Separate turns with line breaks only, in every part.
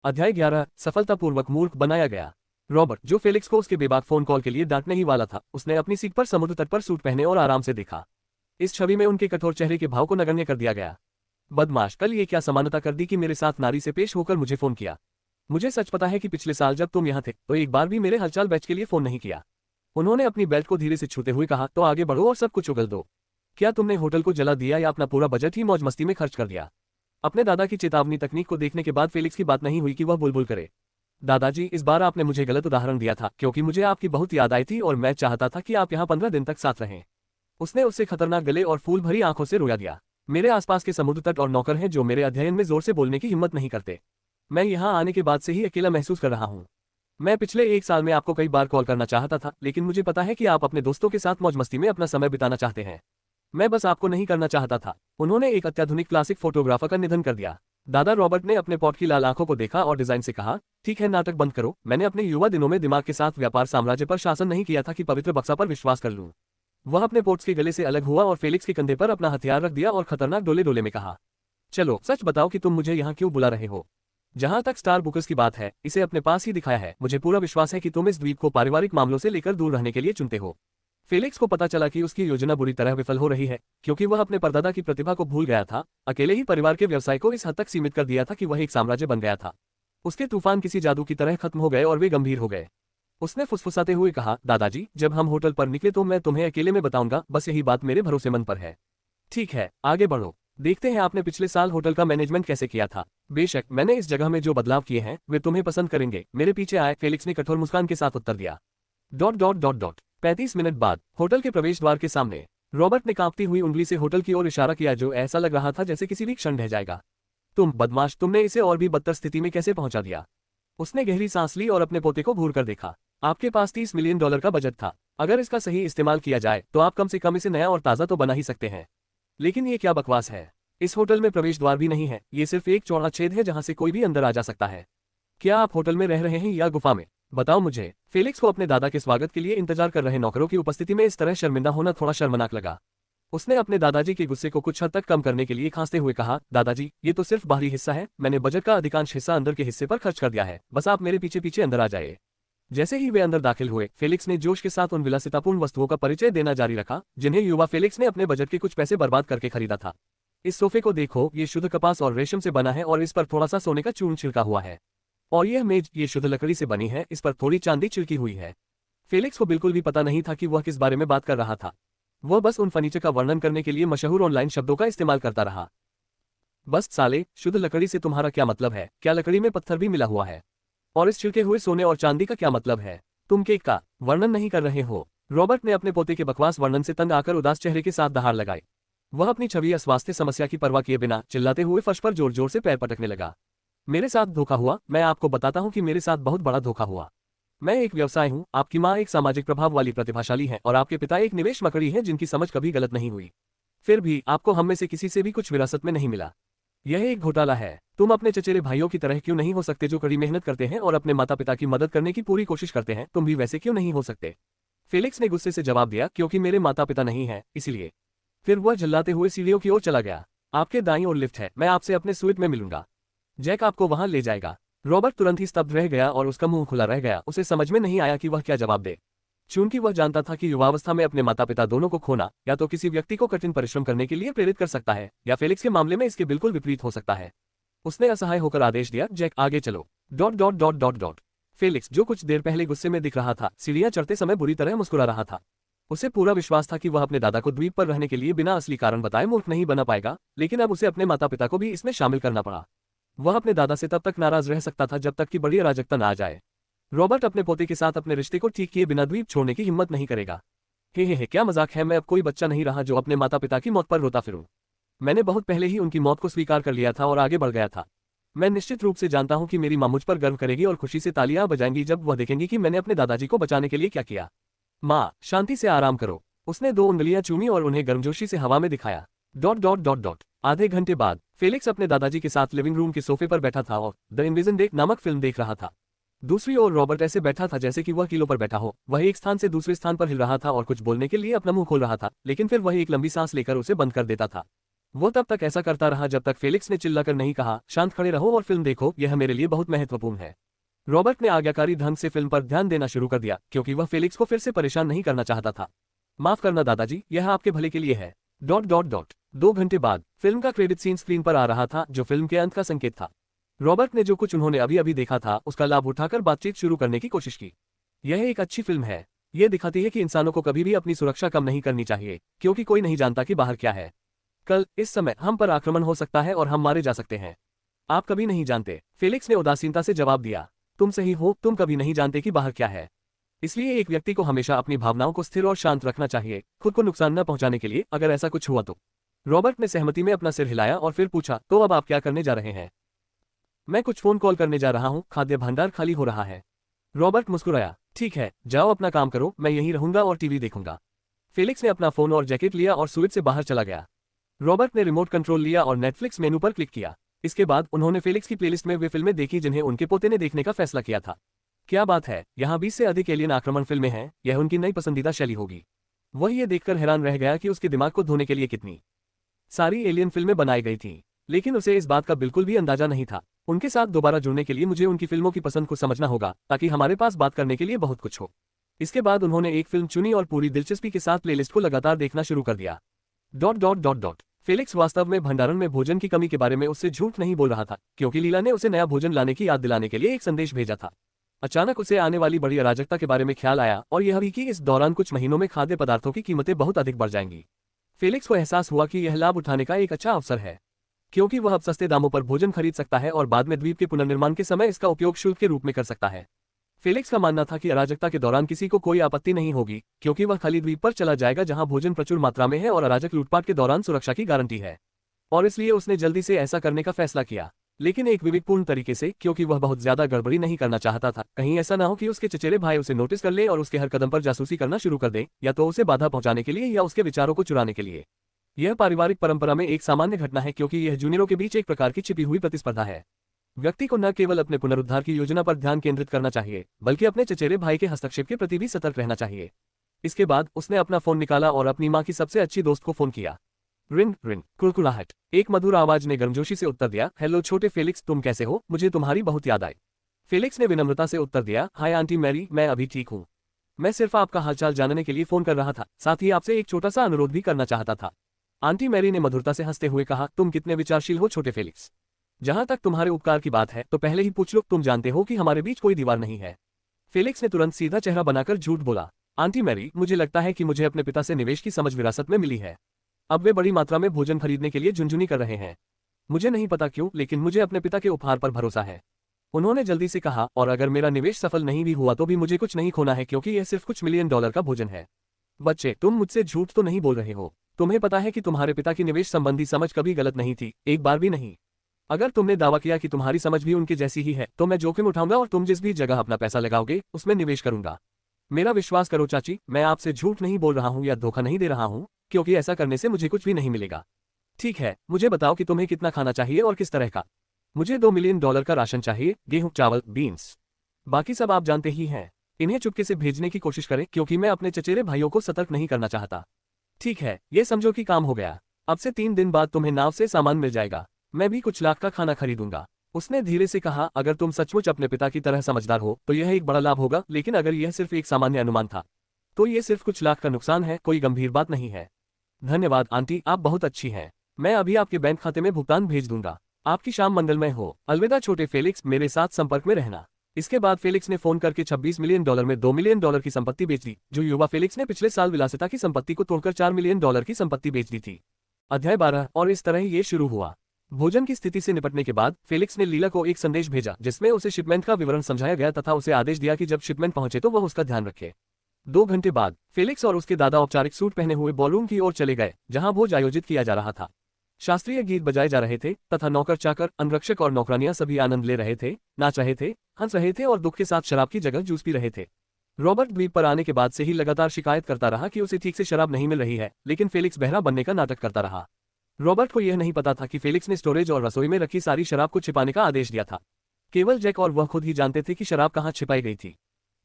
अध्याय 11 सफलतापूर्वक मूर्ख बनाया गया। रॉबर्ट, जो फेलिक्स को उसके बेबाक फोन कॉल के लिए डांटने ही वाला था, उसने अपनी सीट पर समुद्र तट पर सूट पहने और आराम से देखा। इस छवि में उनके कठोर चेहरे के भाव को नगण्य कर दिया गया। बदमाश, कल ये क्या समानता कर दी कि मेरे साथ नारी से पेश होकर मुझे फोन किया। मुझे सच पता है कि पिछले साल जब तुम यहाँ थे तो एक बार भी मेरे हालचाल बैच के लिए फोन नहीं किया। उन्होंने अपनी बेल्ट को धीरे से छूते हुए कहा, तो आगे बढ़ो और सब कुछ उगल दो। क्या तुमने होटल को जला दिया या अपना पूरा बजट ही मौज मस्ती में खर्च कर दिया? अपने दादा की चेतावनी तकनीक को देखने के बाद फेलिक्स की बात नहीं हुई कि वह बुलबुल करे। दादाजी, इस बार आपने मुझे गलत उदाहरण दिया था क्योंकि मुझे आपकी बहुत याद आई थी और मैं चाहता था कि आप यहाँ 15 दिन तक साथ रहें। उसने उससे खतरनाक गले और फूल भरी आंखों से रोया दिया। मेरे आसपास के समुद्र तट और नौकर हैं जो मेरे अध्ययन में जोर से बोलने की हिम्मत नहीं करते। मैं यहाँ आने के बाद से ही अकेला महसूस कर रहा हूँ। मैं पिछले एक साल में आपको कई बार कॉल करना चाहता था, लेकिन मुझे पता है कि आप अपने दोस्तों के साथ मौज मस्ती में अपना समय बिताना चाहते हैं। मैं बस आपको नहीं करना चाहता था। उन्होंने एक अत्याधुनिक क्लासिक फोटोग्राफर का निधन कर दिया। दादा रॉबर्ट ने अपने पॉट की लाल आंखों को देखा और डिजाइन से कहा, ठीक है, नाटक बंद करो। मैंने अपने युवा दिनों में दिमाग के साथ व्यापार साम्राज्य पर शासन नहीं किया था कि पवित्र बक्सा पर विश्वास कर लूं। वह अपने पोर्ट्स के गले से अलग हुआ और फेलिक्स के कंधे पर अपना हथियार रख दिया और खतरनाक डोले डोले में कहा, चलो सच बताओ कि तुम मुझे यहाँ क्यों बुला रहे हो। जहां तक स्टार बुकर्स की बात है, इसे अपने पास ही दिखाया है। मुझे पूरा विश्वास है कि तुम इस द्वीप को पारिवारिक मामलों से लेकर दूर रहने के लिए चुनते हो। फेलिक्स को पता चला कि उसकी योजना बुरी तरह विफल हो रही है, क्योंकि वह अपने परदादा की प्रतिभा को भूल गया था। अकेले ही परिवार के व्यवसाय को इस हद तक सीमित कर दिया था कि वह एक साम्राज्य बन गया था। उसके तूफान किसी जादू की तरह खत्म हो गए और वे गंभीर हो गए। उसने फुसफुसाते हुए कहा, दादाजी, जब हम होटल पर निकले तो मैं तुम्हें अकेले में बताऊंगा, बस यही बात मेरे भरोसेमंद पर है। ठीक है, आगे बढ़ो। देखते हैं आपने पिछले साल होटल का मैनेजमेंट कैसे किया था। बेशक, मैंने इस जगह में जो बदलाव किए हैं वे तुम्हें पसंद करेंगे। मेरे पीछे आए, फेलिक्स ने कठोर मुस्कान के साथ उत्तर दिया। 35 मिनट बाद होटल के प्रवेश द्वार के सामने रॉबर्ट ने कांपती हुई उंगली से होटल की ओर इशारा किया, जो ऐसा लग रहा था जैसे किसी भी क्षण ढह जाएगा। तुम बदमाश, तुमने इसे और भी बदतर स्थिति में कैसे पहुंचा दिया? उसने गहरी सांस ली और अपने पोते को घूर कर देखा। आपके पास $30 मिलियन का बजट था। अगर इसका सही इस्तेमाल किया जाए तो आप कम से कम इसे नया और ताज़ा तो बना ही सकते हैं। लेकिन ये क्या बकवास है? इस होटल में प्रवेश द्वार भी नहीं है, ये सिर्फ एक चौड़ा छेद है जहां से कोई भी अंदर आ जा सकता है। क्या आप होटल में रह रहे हैं या गुफा में? बताओ मुझे। फेलिक्स को अपने दादा के स्वागत के लिए इंतजार कर रहे नौकरों की उपस्थिति में इस तरह शर्मिंदा होना थोड़ा शर्मनाक लगा। उसने अपने दादाजी के गुस्से को कुछ हद तक कम करने के लिए खांसते हुए कहा, दादाजी, ये तो सिर्फ बाहरी हिस्सा है। मैंने बजट का अधिकांश हिस्सा अंदर के हिस्से पर खर्च कर दिया है। बस आप मेरे पीछे पीछे अंदर आ जाइए। जैसे ही वे अंदर दाखिल हुए, फेलिक्स ने जोश के साथ उन विलासितापूर्ण वस्तुओं का परिचय देना जारी रखा जिन्हें युवा फेलिक्स ने अपने बजट के कुछ पैसे बर्बाद करके खरीदा था। इस सोफे को देखो, ये शुद्ध कपास और रेशम से बना है और इस पर थोड़ा सा सोने का चूर्ण छिड़का हुआ है। और यह मेज, ये शुद्ध लकड़ी से बनी है, इस पर थोड़ी चांदी छिड़की हुई है। फेलिक्स को बिल्कुल भी पता नहीं था कि वह किस बारे में बात कर रहा था। वह बस उन फर्नीचर का वर्णन करने के लिए मशहूर ऑनलाइन शब्दों का इस्तेमाल करता रहा। बस साले, शुद्ध लकड़ी से तुम्हारा क्या मतलब है? क्या लकड़ी में पत्थर भी मिला हुआ है? और इस छिड़के हुए सोने और चांदी का क्या मतलब है? तुम केक का वर्णन नहीं कर रहे हो? रॉबर्ट ने अपने पोते के बकवास वर्णन से तंग आकर उदास चेहरे के साथ दहाड़ लगाई। वह अपनी छवि या स्वास्थ्य समस्या की परवाह किए बिना चिल्लाते हुए फर्श पर जोर जोर से पैर पटकने लगा। मेरे साथ धोखा हुआ। मैं आपको बताता हूँ कि मेरे साथ बहुत बड़ा धोखा हुआ। मैं एक व्यवसाय हूँ, आपकी माँ एक सामाजिक प्रभाव वाली प्रतिभाशाली है और आपके पिता एक निवेश मकड़ी है जिनकी समझ कभी गलत नहीं हुई। फिर भी आपको हम में से किसी से भी कुछ विरासत में नहीं मिला। यह एक घोटाला है। तुम अपने चचेरे भाइयों की तरह क्यों नहीं हो सकते जो कड़ी मेहनत करते हैं और अपने माता पिता की मदद करने की पूरी कोशिश करते हैं? तुम भी वैसे क्यों नहीं हो सकते? फेलिक्स ने गुस्से से जवाब दिया, क्योंकि मेरे माता पिता नहीं हैं, इसलिए। फिर वह झल्लाते हुए सीढ़ियों की ओर चला गया। आपके दाईं ओर लिफ्ट है, मैं आपसे अपने स्वीट में मिलूंगा। जैक आपको वहां ले जाएगा। रॉबर्ट तुरंत ही स्तब्ध रह गया और उसका मुंह खुला रह गया। उसे समझ में नहीं आया कि वह क्या जवाब दे। चूंकि वह जानता था कि युवावस्था में अपने माता पिता दोनों को खोना या तो किसी व्यक्ति को कठिन परिश्रम करने के लिए प्रेरित कर सकता है या फेलिक्स के मामले में इसके बिल्कुल विपरीत हो सकता है। उसने असहाय होकर आदेश दिया, जैक आगे चलो। फेलिक्स, जो कुछ देर पहले गुस्से में दिख रहा था, सीढ़ियां चढ़ते समय बुरी तरह मुस्कुरा रहा था। उसे पूरा विश्वास था कि वह अपने दादा को द्वीप पर रहने के लिए बिना असली कारण बताए मूर्ख नहीं बना पाएगा, लेकिन अब उसे अपने माता पिता को भी इसमें शामिल करना पड़ा। वह अपने दादा से तब तक नाराज रह सकता था जब तक कि बड़ी अराजकता न आ जाए। रॉबर्ट अपने पोते के साथ अपने रिश्ते को ठीक किए बिना द्वीप छोड़ने की हिम्मत नहीं करेगा। हे, क्या मजाक है। मैं अब कोई बच्चा नहीं रहा जो अपने माता पिता की मौत पर रोता फिरूं। मैंने बहुत पहले ही उनकी मौत को स्वीकार कर लिया था और आगे बढ़ गया था। मैं निश्चित रूप से जानता हूं कि मेरी मां मुझ पर गर्व करेगी और खुशी से तालियां बजाएंगी जब वह देखेंगी कि मैंने अपने दादाजी को बचाने के लिए क्या किया। माँ, शांति से आराम करो। उसने 2 उंगलियां चूमी और उन्हें गर्मजोशी से हवा में दिखाया। आधे घंटे बाद फेलिक्स अपने दादाजी के साथ लिविंग रूम के सोफे पर बैठा था और द इन्विजन डेक नामक फिल्म देख रहा था। दूसरी ओर रॉबर्ट ऐसे बैठा था जैसे कि वह किलो पर बैठा हो। वह एक स्थान से दूसरे स्थान पर हिल रहा था और कुछ बोलने के लिए अपना मुंह खोल रहा था, लेकिन फिर वह एक लंबी सांस लेकर उसे बंद कर देता था। वो तब तक ऐसा करता रहा जब तक फेलिक्स ने चिल्लाकर नहीं कहा, शांत खड़े रहो और फिल्म देखो, यह मेरे लिए बहुत महत्वपूर्ण है। रॉबर्ट ने आज्ञाकारी ढंग से फिल्म पर ध्यान देना शुरू कर दिया, क्योंकि वह फेलिक्स को फिर से परेशान नहीं करना चाहता था। माफ करना दादाजी, यह आपके भले के लिए है। ... 2 घंटे बाद फिल्म का क्रेडिट सीन स्क्रीन पर आ रहा था, जो फिल्म के अंत का संकेत था। रॉबर्ट ने जो कुछ उन्होंने अभी अभी देखा था उसका लाभ उठाकर बातचीत शुरू करने की कोशिश की। यह एक अच्छी फिल्म है। ये दिखाती है कि इंसानों को कभी भी अपनी सुरक्षा कम नहीं करनी चाहिए, क्योंकि कोई नहीं जानता कि बाहर क्या है। कल इस समय हम पर आक्रमण हो सकता है और हम मारे जा सकते हैं। आप कभी नहीं जानते, फेलिक्स ने उदासीनता से जवाब दिया। तुम सही हो, तुम कभी नहीं जानते कि बाहर क्या है। इसलिए एक व्यक्ति को हमेशा अपनी भावनाओं को स्थिर और शांत रखना चाहिए, खुद को नुकसान न पहुंचाने के लिए, अगर ऐसा कुछ हुआ तो। रॉबर्ट ने सहमति में अपना सिर हिलाया और फिर पूछा, तो अब आप क्या करने जा रहे हैं? मैं कुछ फोन कॉल करने जा रहा हूँ, खाद्य भंडार खाली हो रहा है। रॉबर्ट मुस्कुराया। ठीक है, जाओ अपना काम करो, मैं यहीं रहूंगा और टीवी देखूंगा। फेलिक्स ने अपना फोन और जैकेट लिया और सुइट से बाहर चला गया। रॉबर्ट ने रिमोट कंट्रोल लिया और नेटफ्लिक्स मेनू पर क्लिक किया। इसके बाद उन्होंने फेलिक्स की प्लेलिस्ट में वे फिल्में देखी जिन्हें उनके पोते ने देखने का फैसला किया था। क्या बात है, यहाँ 20 से अधिक एलियन आक्रमण फिल्में हैं, यह उनकी नई पसंदीदा शैली होगी। वह ये देखकर हैरान रह गया कि उसके दिमाग को धोने के लिए कितनी सारी एलियन फिल्में बनाई गई थीं, लेकिन उसे इस बात का बिल्कुल भी अंदाजा नहीं था। उनके साथ दोबारा जुड़ने के लिए मुझे उनकी फिल्मों की पसंद को समझना होगा, ताकि हमारे पास बात करने के लिए बहुत कुछ हो। इसके बाद उन्होंने एक फिल्म चुनी और पूरी दिलचस्पी के साथ प्लेलिस्ट को लगातार देखना शुरू कर दिया। ... फेलिक्स वास्तव में भंडारण में भोजन की कमी के बारे में उससे झूठ नहीं बोल रहा था, क्योंकि लीला ने उसे नया भोजन लाने की याद दिलाने के लिए एक संदेश भेजा था। अचानक उसे आने वाली बड़ी अराजकता के बारे में ख्याल आया, और यह भी कि इस दौरान कुछ महीनों में खाद्य पदार्थों की कीमतें बहुत अधिक बढ़ जाएंगी। फेलिक्स को एहसास हुआ कि यह लाभ उठाने का एक अच्छा अवसर है, क्योंकि वह अब सस्ते दामों पर भोजन खरीद सकता है और बाद में द्वीप के पुनर्निर्माण के समय इसका उपयोग शुल्क के रूप में कर सकता है। फेलिक्स का मानना था कि अराजकता के दौरान किसी को कोई आपत्ति नहीं होगी, क्योंकि वह खाली द्वीप पर चला जाएगा जहां भोजन प्रचुर मात्रा में है और अराजक लूटपाट के दौरान सुरक्षा की गारंटी है। और इसलिए उसने जल्दी से ऐसा करने का फैसला किया, लेकिन एक विवेकपूर्ण तरीके से, क्योंकि वह बहुत ज्यादा गड़बड़ी नहीं करना चाहता था। कहीं ऐसा ना हो कि उसके चचेरे भाई उसे नोटिस कर ले और उसके हर कदम पर जासूसी करना शुरू कर दे, या तो उसे बाधा पहुंचाने के लिए या उसके विचारों को चुराने के लिए। यह पारिवारिक परंपरा में एक सामान्य घटना है, क्योंकि यह जूनियरों के बीच एक प्रकार की छिपी हुई प्रतिस्पर्धा है। व्यक्ति को न केवल अपने पुनरुद्धार की योजना पर ध्यान केंद्रित करना चाहिए, बल्कि अपने चचेरे भाई के हस्तक्षेप के प्रति भी सतर्क रहना चाहिए। इसके बाद उसने अपना फोन निकाला और अपनी माँ की सबसे अच्छी दोस्त को फोन किया। रिंग रिंग, कुरकुराहट। एक मधुर आवाज ने गर्मजोशी से उत्तर दिया, हेलो छोटे फेलिक्स, तुम कैसे हो? मुझे तुम्हारी बहुत याद आई। फेलिक्स ने विनम्रता से उत्तर दिया, हाय आंटी मैरी, मैं अभी ठीक हूँ। मैं सिर्फ आपका हालचाल जानने के लिए फोन कर रहा था, साथ ही आपसे एक छोटा सा अनुरोध भी करना चाहता था। आंटी मैरी ने मधुरता से हंसते हुए कहा, तुम कितने विचारशील हो छोटे फेलिक्स। जहां तक तुम्हारे उपकार की बात है तो पहले ही पूछ लो, तुम जानते हो कि हमारे बीच कोई दीवार नहीं है। फेलिक्स ने तुरंत सीधा चेहरा बनाकर झूठ बोला, आंटी मैरी, मुझे लगता है कि मुझे अपने पिता से निवेश की समझ विरासत में मिली है। अब वे बड़ी मात्रा में भोजन खरीदने के लिए झुंझुनी कर रहे हैं। मुझे नहीं पता क्यों, लेकिन मुझे अपने पिता के उपहार पर भरोसा है। उन्होंने जल्दी से कहा, और अगर मेरा निवेश सफल नहीं भी हुआ तो भी मुझे कुछ नहीं खोना है, क्योंकि यह सिर्फ कुछ $1 मिलियन का भोजन है। बच्चे, तुम मुझसे झूठ तो नहीं बोल रहे हो? तुम्हें पता है कि तुम्हारे पिता की निवेश संबंधी समझ कभी गलत नहीं थी, एक बार भी नहीं। अगर तुमने दावा किया कि तुम्हारी समझ भी उनके जैसी ही है, तो मैं जोखिम उठाऊंगा और तुम जिस भी जगह अपना पैसा लगाओगे उसमें निवेश करूंगा। मेरा विश्वास करो चाची, मैं आपसे झूठ नहीं बोल रहा हूं या धोखा नहीं दे रहा हूं, क्योंकि ऐसा करने से मुझे कुछ भी नहीं मिलेगा। ठीक है, मुझे बताओ कि तुम्हें कितना खाना चाहिए और किस तरह का। मुझे $2 मिलियन का राशन चाहिए, गेहूं, चावल, बीन्स। बाकी सब आप जानते ही हैं। इन्हें चुपके से भेजने की कोशिश करें, क्योंकि मैं अपने चचेरे भाइयों को सतर्क नहीं करना चाहता। ठीक है, ये समझो कि काम हो गया। अब से 3 दिन बाद तुम्हें नाव से सामान मिल जाएगा। मैं भी कुछ लाख का खाना खरीदूंगा। उसने धीरे से कहा, अगर तुम सचमुच अपने पिता की तरह समझदार हो तो यह एक बड़ा लाभ होगा, लेकिन अगर यह सिर्फ एक सामान्य अनुमान था तो यह सिर्फ कुछ लाख का नुकसान है, कोई गंभीर बात नहीं है। धन्यवाद आंटी, आप बहुत अच्छी हैं। मैं अभी आपके बैंक खाते में भुगतान भेज दूंगा। आपकी शाम मंगलमय हो। अलविदा छोटे फेलिक्स, मेरे साथ संपर्क में रहना। इसके बाद फेलिक्स ने फोन करके $26 मिलियन में $2 मिलियन की संपत्ति बेच दी, जो युवा फेलिक्स ने पिछले साल विलासिता की संपत्ति को तोड़कर $4 मिलियन की संपत्ति बेच दी थी। अध्याय 12। और इस तरह ये शुरू हुआ। भोजन की स्थिति से निपटने के बाद फेलिक्स ने लीला को एक संदेश भेजा, जिसमें उसे शिपमेंट का विवरण समझाया गया तथा उसे आदेश दिया कि जब शिपमेंट पहुंचे तो वह उसका ध्यान रखे। 2 घंटे बाद फेलिक्स और उसके दादा औपचारिक सूट पहने हुए बॉलरूम की ओर चले गए, जहां भोज आयोजित किया जा रहा था। शास्त्रीय गीत बजाए जा रहे थे तथा नौकर चाकर, अंगरक्षक और नौकरानियां सभी आनंद ले रहे थे, नाच रहे थे, हंस रहे थे और दुख के साथ शराब की जगह जूस पी रहे थे। रॉबर्ट द्वीप पर आने के बाद से ही लगातार शिकायत करता रहा कि उसे ठीक से शराब नहीं मिल रही है, लेकिन फेलिक्स बहरा बनने का नाटक करता रहा। रॉबर्ट को यह नहीं पता था कि फेलिक्स ने स्टोरेज और रसोई में रखी सारी शराब को छिपाने का आदेश दिया था। केवल जैक और वह खुद ही जानते थे कि शराब कहाँ छिपाई गई थी।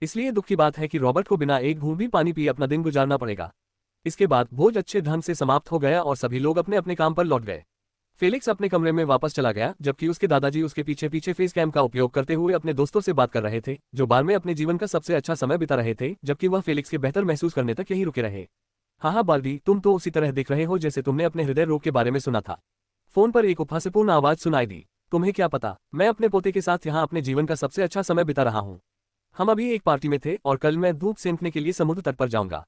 इसलिए दुख की बात है कि रॉबर्ट को बिना एक घूंट भी पानी पिए अपना दिन गुजारना पड़ेगा। इसके बाद भोज अच्छे ढंग से समाप्त हो गया और सभी लोग अपने अपने काम पर लौट गए। फेलिक्स अपने कमरे में वापस चला गया, जबकि उसके दादाजी उसके पीछे पीछे फेस कैम का उपयोग करते हुए अपने दोस्तों से बात कर रहे थे, जो बार में अपने जीवन का सबसे अच्छा समय बिता रहे थे, जबकि वह फेलिक्स के बेहतर महसूस करने तक यहीं रुके रहे। हाँ बाल्डी, तुम तो उसी तरह दिख रहे हो जैसे तुमने अपने हृदय रोग के बारे में सुना था। फोन पर एक उपहासपूर्ण आवाज सुनाई दी। तुम्हें क्या पता, मैं अपने पोते के साथ यहाँ अपने जीवन का सबसे अच्छा समय बिता रहा हूँ। हम अभी एक पार्टी में थे और कल मैं धूप सेंकने के लिए समुद्र तट पर जाऊंगा।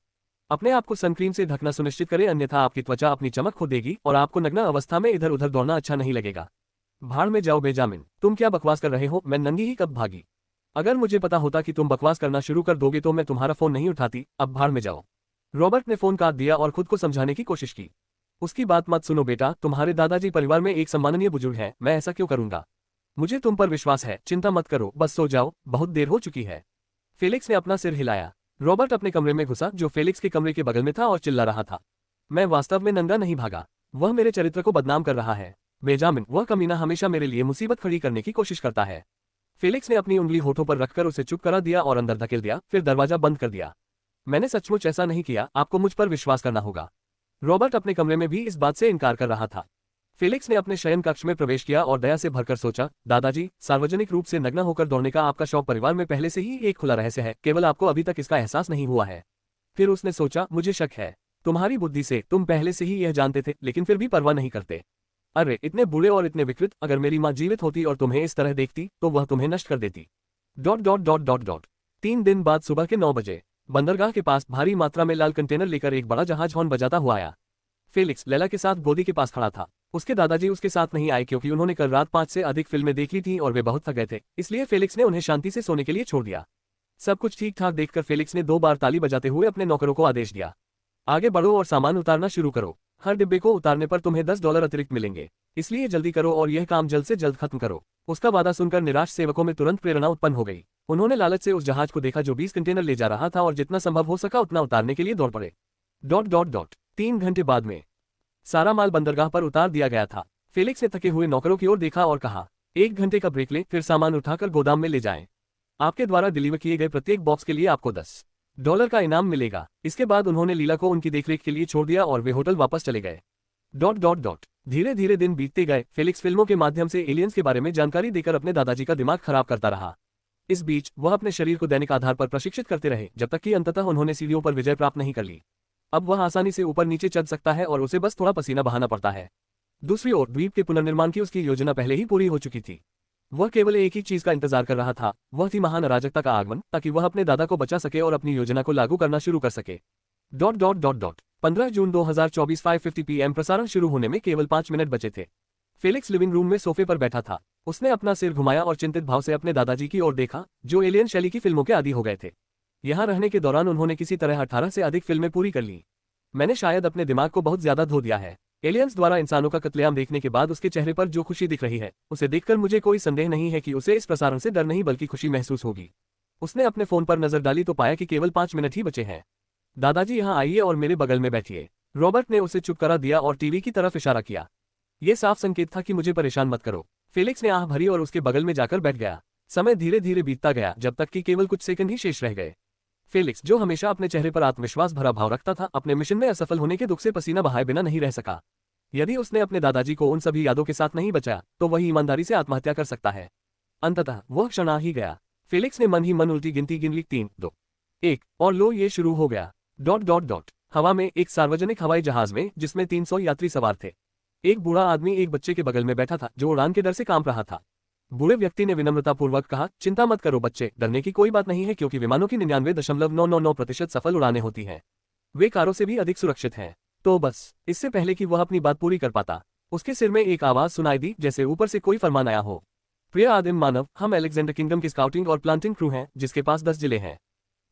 अपने आप को सनक्रीम से ढकना सुनिश्चित करें, अन्यथा आपकी त्वचा अपनी चमक खो देगी और आपको नग्न अवस्था में इधर उधर दौड़ना अच्छा नहीं लगेगा। भाड़ में जाओ बेजामिन, तुम क्या बकवास कर रहे हो? मैं नंगी ही कब भागी। अगर मुझे पता होता कि तुम बकवास करना शुरू कर दोगे तो मैं तुम्हारा फोन नहीं उठाती। अब भाड़ में जाओ। रॉबर्ट ने फोन काट दिया और खुद को समझाने की कोशिश की। उसकी बात मत सुनो बेटा, तुम्हारे दादाजी परिवार में एक सम्माननीय बुजुर्ग हैं, मैं ऐसा क्यों करूंगा? मुझे तुम पर विश्वास है, चिंता मत करो, बस सो जाओ, बहुत देर हो चुकी है। फेलिक्स ने अपना सिर हिलाया। रॉबर्ट अपने कमरे में घुसा, जो फेलिक्स के कमरे के बगल में था, और चिल्ला रहा था, मैं वास्तव में नंगा नहीं भागा। वह मेरे चरित्र को बदनाम कर रहा है। बेजामिन, वह कमीना हमेशा मेरे लिए मुसीबत खड़ी करने की कोशिश करता है। फेलिक्स ने अपनी उंगली होठों पर रखकर उसे चुप करा दिया और अंदर धकेल दिया, फिर दरवाजा बंद कर दिया। मैंने सचमुच ऐसा नहीं किया, आपको मुझ पर विश्वास करना होगा। रॉबर्ट अपने कमरे में भी इस बात से इनकार कर रहा था। फेलिक्स ने अपने शयन कक्ष में प्रवेश किया और दया से भरकर सोचा, दादाजी, सार्वजनिक रूप से नग्न होकर दौड़ने का आपका शौक परिवार में पहले से ही एक खुला रहस्य है, केवल आपको अभी तक इसका एहसास नहीं हुआ है। फिर उसने सोचा, मुझे शक है, तुम्हारी बुद्धि से तुम पहले से ही यह जानते थे, लेकिन फिर भी परवाह नहीं करते। अरे इतने बुरे और इतने विकृत, अगर मेरी माँ जीवित होती और तुम्हें इस तरह देखती तो वह तुम्हें नष्ट कर देती। 3 दिन बाद सुबह के 9 बजे बंदरगाह के पास भारी मात्रा में लाल कंटेनर लेकर एक बड़ा जहाज हॉर्न बजाता हुआ आया। फेलिक्स लैला के साथ गोदी के पास खड़ा था। उसके दादाजी उसके साथ नहीं आए क्योंकि उन्होंने कल रात 5 से अधिक फिल्में देख ली थीं और वे बहुत थक गए थे, इसलिए फेलिक्स ने उन्हें शांति से सोने के लिए छोड़ दिया। सब कुछ ठीक ठाक देखकर फेलिक्स ने 2 बार ताली बजाते हुए अपने नौकरों को आदेश दिया, आगे बढ़ो और सामान उतारना शुरू करो। हर डिब्बे को उतारने पर तुम्हें $10 अतिरिक्त मिलेंगे, इसलिए जल्दी करो और यह काम जल्द से जल्द खत्म करो। उसका वादा सुनकर निराश सेवकों में तुरंत प्रेरणा उत्पन्न हो गई। उन्होंने लालच से उस जहाज को देखा जो 20 कंटेनर ले जा रहा था और जितना संभव हो सका उतना उतारने के लिए दौड़ पड़े। 3 घंटे बाद में सारा माल बंदरगाह पर उतार दिया गया था। फेलिक्स ने थके हुए नौकरों की ओर देखा और कहा, 1 घंटे का ब्रेक लें, फिर सामान उठाकर गोदाम में ले जाएं। आपके द्वारा डिलीवर किए गए प्रत्येक बॉक्स के लिए आपको $10 का इनाम मिलेगा। इसके बाद उन्होंने लीला को उनकी देखरेख के लिए छोड़ दिया और वे होटल वापस चले गए। धीरे धीरे दिन बीतते गए। फेलिक्स फिल्मों के माध्यम से एलियंस के बारे में जानकारी देकर अपने दादाजी का दिमाग खराब करता रहा। इस बीच वह अपने शरीर को दैनिक आधार पर प्रशिक्षित करते रहे, जब तक कि अंततः उन्होंने सीढ़ियों पर विजय प्राप्त नहीं कर ली। अब वह आसानी से ऊपर नीचे चल सकता है और उसे बस थोड़ा पसीना बहाना पड़ता है। दूसरी ओर द्वीप के पुनर्निर्माण की उसकी योजना पहले ही पूरी हो चुकी थी। वह केवल एक ही चीज का इंतजार कर रहा था, वह थी महान अराजकता का आगमन, ताकि वह अपने दादा को बचा सके और अपनी योजना को लागू करना शुरू कर सके। 15 जून 2024 5:50 PM प्रसारण शुरू होने में केवल 5 मिनट बचे थे। फेलिक्स लिविंग रूम में सोफे पर बैठा था। उसने अपना सिर घुमाया और चिंतित भाव से अपने दादाजी की ओर देखा, जो एलियन शैली की फिल्मों के आदी हो गए थे। यहाँ रहने के दौरान उन्होंने किसी तरह 18 से अधिक फिल्में पूरी कर ली। मैंने शायद अपने दिमाग को बहुत ज्यादा धो दिया है। एलियंस द्वारा इंसानों का कत्लेआम देखने के बाद उसके चेहरे पर जो खुशी दिख रही है, उसे देखकर मुझे कोई संदेह नहीं है कि उसे इस प्रसारण से डर नहीं बल्कि खुशी महसूस होगी। उसने अपने फोन पर नजर डाली तो पाया कि केवल 5 मिनट ही बचे हैं। दादाजी यहाँ आइए और मेरे बगल में बैठिए। रॉबर्ट ने उसे चुप करा दिया और टीवी की तरफ इशारा किया। यह साफ संकेत था कि मुझे परेशान मत करो। फेलिक्स ने आह भरी और उसके बगल में जाकर बैठ गया। समय धीरे धीरे बीतता गया, जब तक कि केवल कुछ सेकंड ही शेष रह गए। फेलिक्स, जो हमेशा अपने चेहरे पर आत्मविश्वास भरा भाव रखता था, अपने मिशन में असफल होने के दुख से पसीना बहाए बिना नहीं रह सका। यदि उसने अपने दादाजी को उन सभी यादों के साथ नहीं बचाया तो वही ईमानदारी से आत्महत्या कर सकता है। अंततः वह क्षण आ ही गया। फेलिक्स ने मन ही मन उल्टी गिनती गिन ली, 3, 2, 1 और लो ये शुरू हो गया। हवा में एक सार्वजनिक हवाई जहाज में, जिसमें 300 यात्री सवार थे। एक बूढ़ा आदमी एक बच्चे के बगल में बैठा था जो उड़ान के डर से कांप रहा था। बूढ़े व्यक्ति ने विनम्रतापूर्वक कहा, चिंता मत करो बच्चे, डरने की कोई बात नहीं है क्योंकि विमानों की 99.999% सफल उड़ानें होती हैं। वे कारों से भी अधिक सुरक्षित हैं। तो बस इससे पहले कि वह अपनी बात पूरी कर पाता, उसके सिर में एक आवाज सुनाई दी, जैसे ऊपर से कोई फरमान आया हो। प्रिय आदिम मानव, हम अलेक्जेंडर किंगडम की स्काउटिंग और प्लांटिंग क्रू हैं, जिसके पास 10 जिले हैं।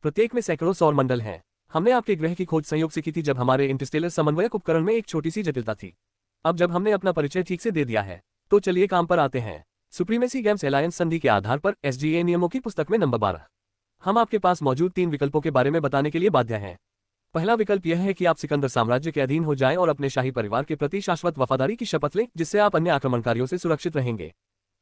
प्रत्येक में सैकड़ों सौर मंडल हैं। हमने आपके ग्रह की खोज संयोग से की थी जब हमारे इंटरस्टेलर समन्वयक उपकरण में एक छोटी सी जटिलता थी। अब जब हमने अपना परिचय ठीक से दे दिया है, तो चलिए काम पर आते हैं। सुप्रीमेसी गेम्स अलायंस संधि के आधार पर SGA नियमों की पुस्तक में नंबर 12। हम आपके पास मौजूद 3 विकल्पों के बारे में बताने के लिए बाध्य हैं। पहला विकल्प यह है कि आप सिकंदर साम्राज्य के अधीन हो जाएं और अपने शाही परिवार के प्रति शाश्वत वफादारी की शपथ लें, जिससे आप अन्य आक्रमणकारियों से सुरक्षित रहेंगे।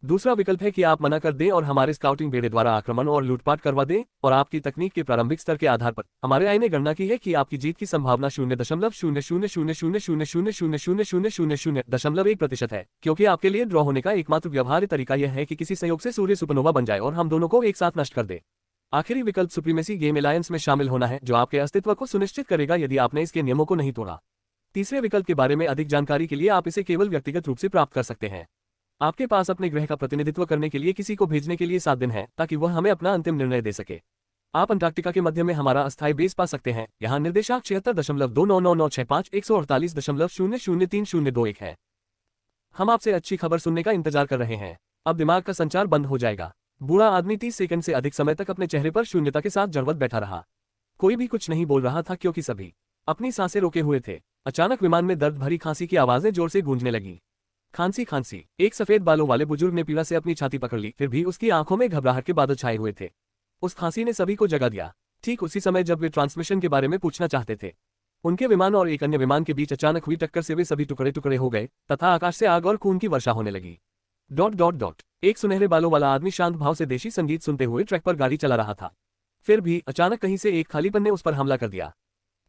दूसरा विकल्प है कि आप मना कर दें और हमारे स्काउटिंग बेड़े द्वारा आक्रमण और लूटपाट करवा दें, और आपकी तकनीक के प्रारंभिक स्तर के आधार पर हमारे आई ने गणना की है कि आपकी जीत की संभावना 0.00000000000001% है, क्योंकि आपके लिए ड्रॉ होने का एकमात्र व्यवहार्य तरीका यह है कि किसी संयोग से सूर्य सुपरनोवा बन जाए और हम दोनों को एक साथ नष्ट कर दे। आखिरी विकल्प सुप्रीमेसी गेम अलायंस में शामिल होना है, जो आपके अस्तित्व को सुनिश्चित करेगा यदि आपने इसके नियमों को नहीं तोड़ा। तीसरे विकल्प के बारे में अधिक जानकारी के लिए आप इसे केवल व्यक्तिगत रूप से प्राप्त कर सकते हैं। आपके पास अपने ग्रह का प्रतिनिधित्व करने के लिए किसी को भेजने के लिए 7 दिन है, ताकि वह हमें अपना अंतिम निर्णय दे सके। आप अंटार्कटिका के मध्य में हमारा अस्थायी बेस पा सकते हैं। यहाँ निर्देशांक 76.299965 148.00300321 है। हम आपसे अच्छी खबर सुनने का इंतजार कर रहे हैं। अब दिमाग का संचार बंद हो जाएगा। बूढ़ा आदमी 30 सेकंड से अधिक समय तक अपने चेहरे पर शून्यता के साथ जड़वत बैठा रहा। कोई भी कुछ नहीं बोल रहा था क्योंकि सभी अपनी सांसें रोके हुए थे। अचानक विमान में दर्द भरी खांसी की आवाजें जोर से गूंजने लगी। खांसी खांसी। एक सफेद बालों वाले बुजुर्ग ने पीड़ा से अपनी छाती पकड़ ली, फिर भी उसकी आंखों में घबराहट के बादल छाए हुए थे। उस खांसी ने सभी को जगा दिया। ठीक उसी समय जब वे ट्रांसमिशन के बारे में पूछना चाहते थे, उनके विमान और एक अन्य विमान के बीच अचानक हुई टक्कर से वे सभी टुकड़े टुकड़े हो गए तथा आकाश से आग और खून की वर्षा होने लगी। ... एक सुनहरे बालों वाला आदमी शांत भाव से देशी संगीत सुनते हुए ट्रैक पर गाड़ी चला रहा था। फिर भी अचानक कहीं से एक खालीपन ने उस पर हमला कर दिया।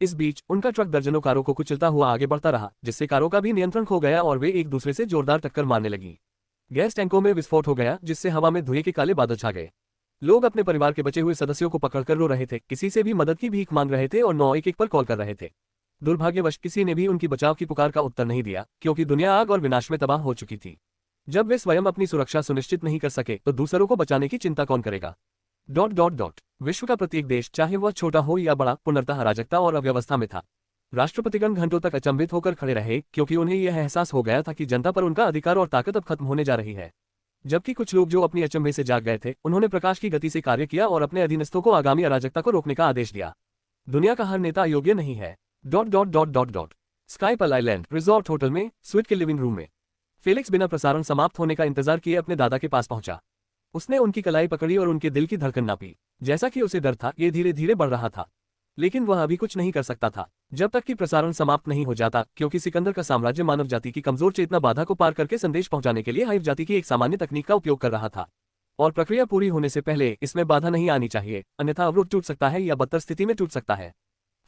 इस बीच उनका ट्रक दर्जनों कारों को कुचलता हुआ आगे बढ़ता रहा, जिससे कारों का भी नियंत्रण खो गया और वे एक दूसरे से जोरदार टक्कर मारने लगी। गैस टैंकों में विस्फोट हो गया, जिससे हवा में धुएं के काले बादल छा गए। लोग अपने परिवार के बचे हुए सदस्यों को पकड़कर रो रहे थे, किसी से भी मदद की भीख मांग रहे थे और 911 पर कॉल कर रहे थे। दुर्भाग्यवश किसी ने भी उनकी बचाव की पुकार का उत्तर नहीं दिया, क्योंकि दुनिया आग और विनाश में तबाह हो चुकी थी। जब वे स्वयं अपनी सुरक्षा सुनिश्चित नहीं कर सके तो दूसरों को बचाने की चिंता कौन करेगा। ... विश्व का प्रत्येक देश, चाहे वह छोटा हो या बड़ा, पूर्णतः अराजकता और अव्यवस्था में था। राष्ट्रपतिगण घंटों तक अचंभित होकर खड़े रहे, क्योंकि उन्हें यह एहसास हो गया था कि जनता पर उनका अधिकार और ताकत अब खत्म होने जा रही है। जबकि कुछ लोग जो अपनी अचंभे से जाग गए थे, उन्होंने प्रकाश की गति से कार्य किया और अपने अधीनस्थों को आगामी अराजकता को रोकने का आदेश दिया। दुनिया का हर नेता अयोग्य नहीं है। ... स्काईपल आइलैंड रिजॉर्ट होटल में स्वीट के लिविंग रूम में फेलिक्स बिना प्रसारण समाप्त होने का इंतजार किए अपने दादा के पास पहुंचा। उसने उनकी कलाई पकड़ी और उनके दिल की धड़कन नापी। जैसा कि उसे डर था, ये धीरे धीरे बढ़ रहा था, लेकिन वह अभी कुछ नहीं कर सकता था जब तक कि प्रसारण समाप्त नहीं हो जाता, क्योंकि सिकंदर का साम्राज्य मानव जाति की कमजोर चेतना बाधा को पार करके संदेश पहुंचाने के लिए हाइव जाति की एक सामान्य तकनीक का उपयोग कर रहा था, और प्रक्रिया पूरी होने से पहले इसमें बाधा नहीं आनी चाहिए, अन्यथा अवरोध टूट सकता है या बदतर स्थिति में टूट सकता है।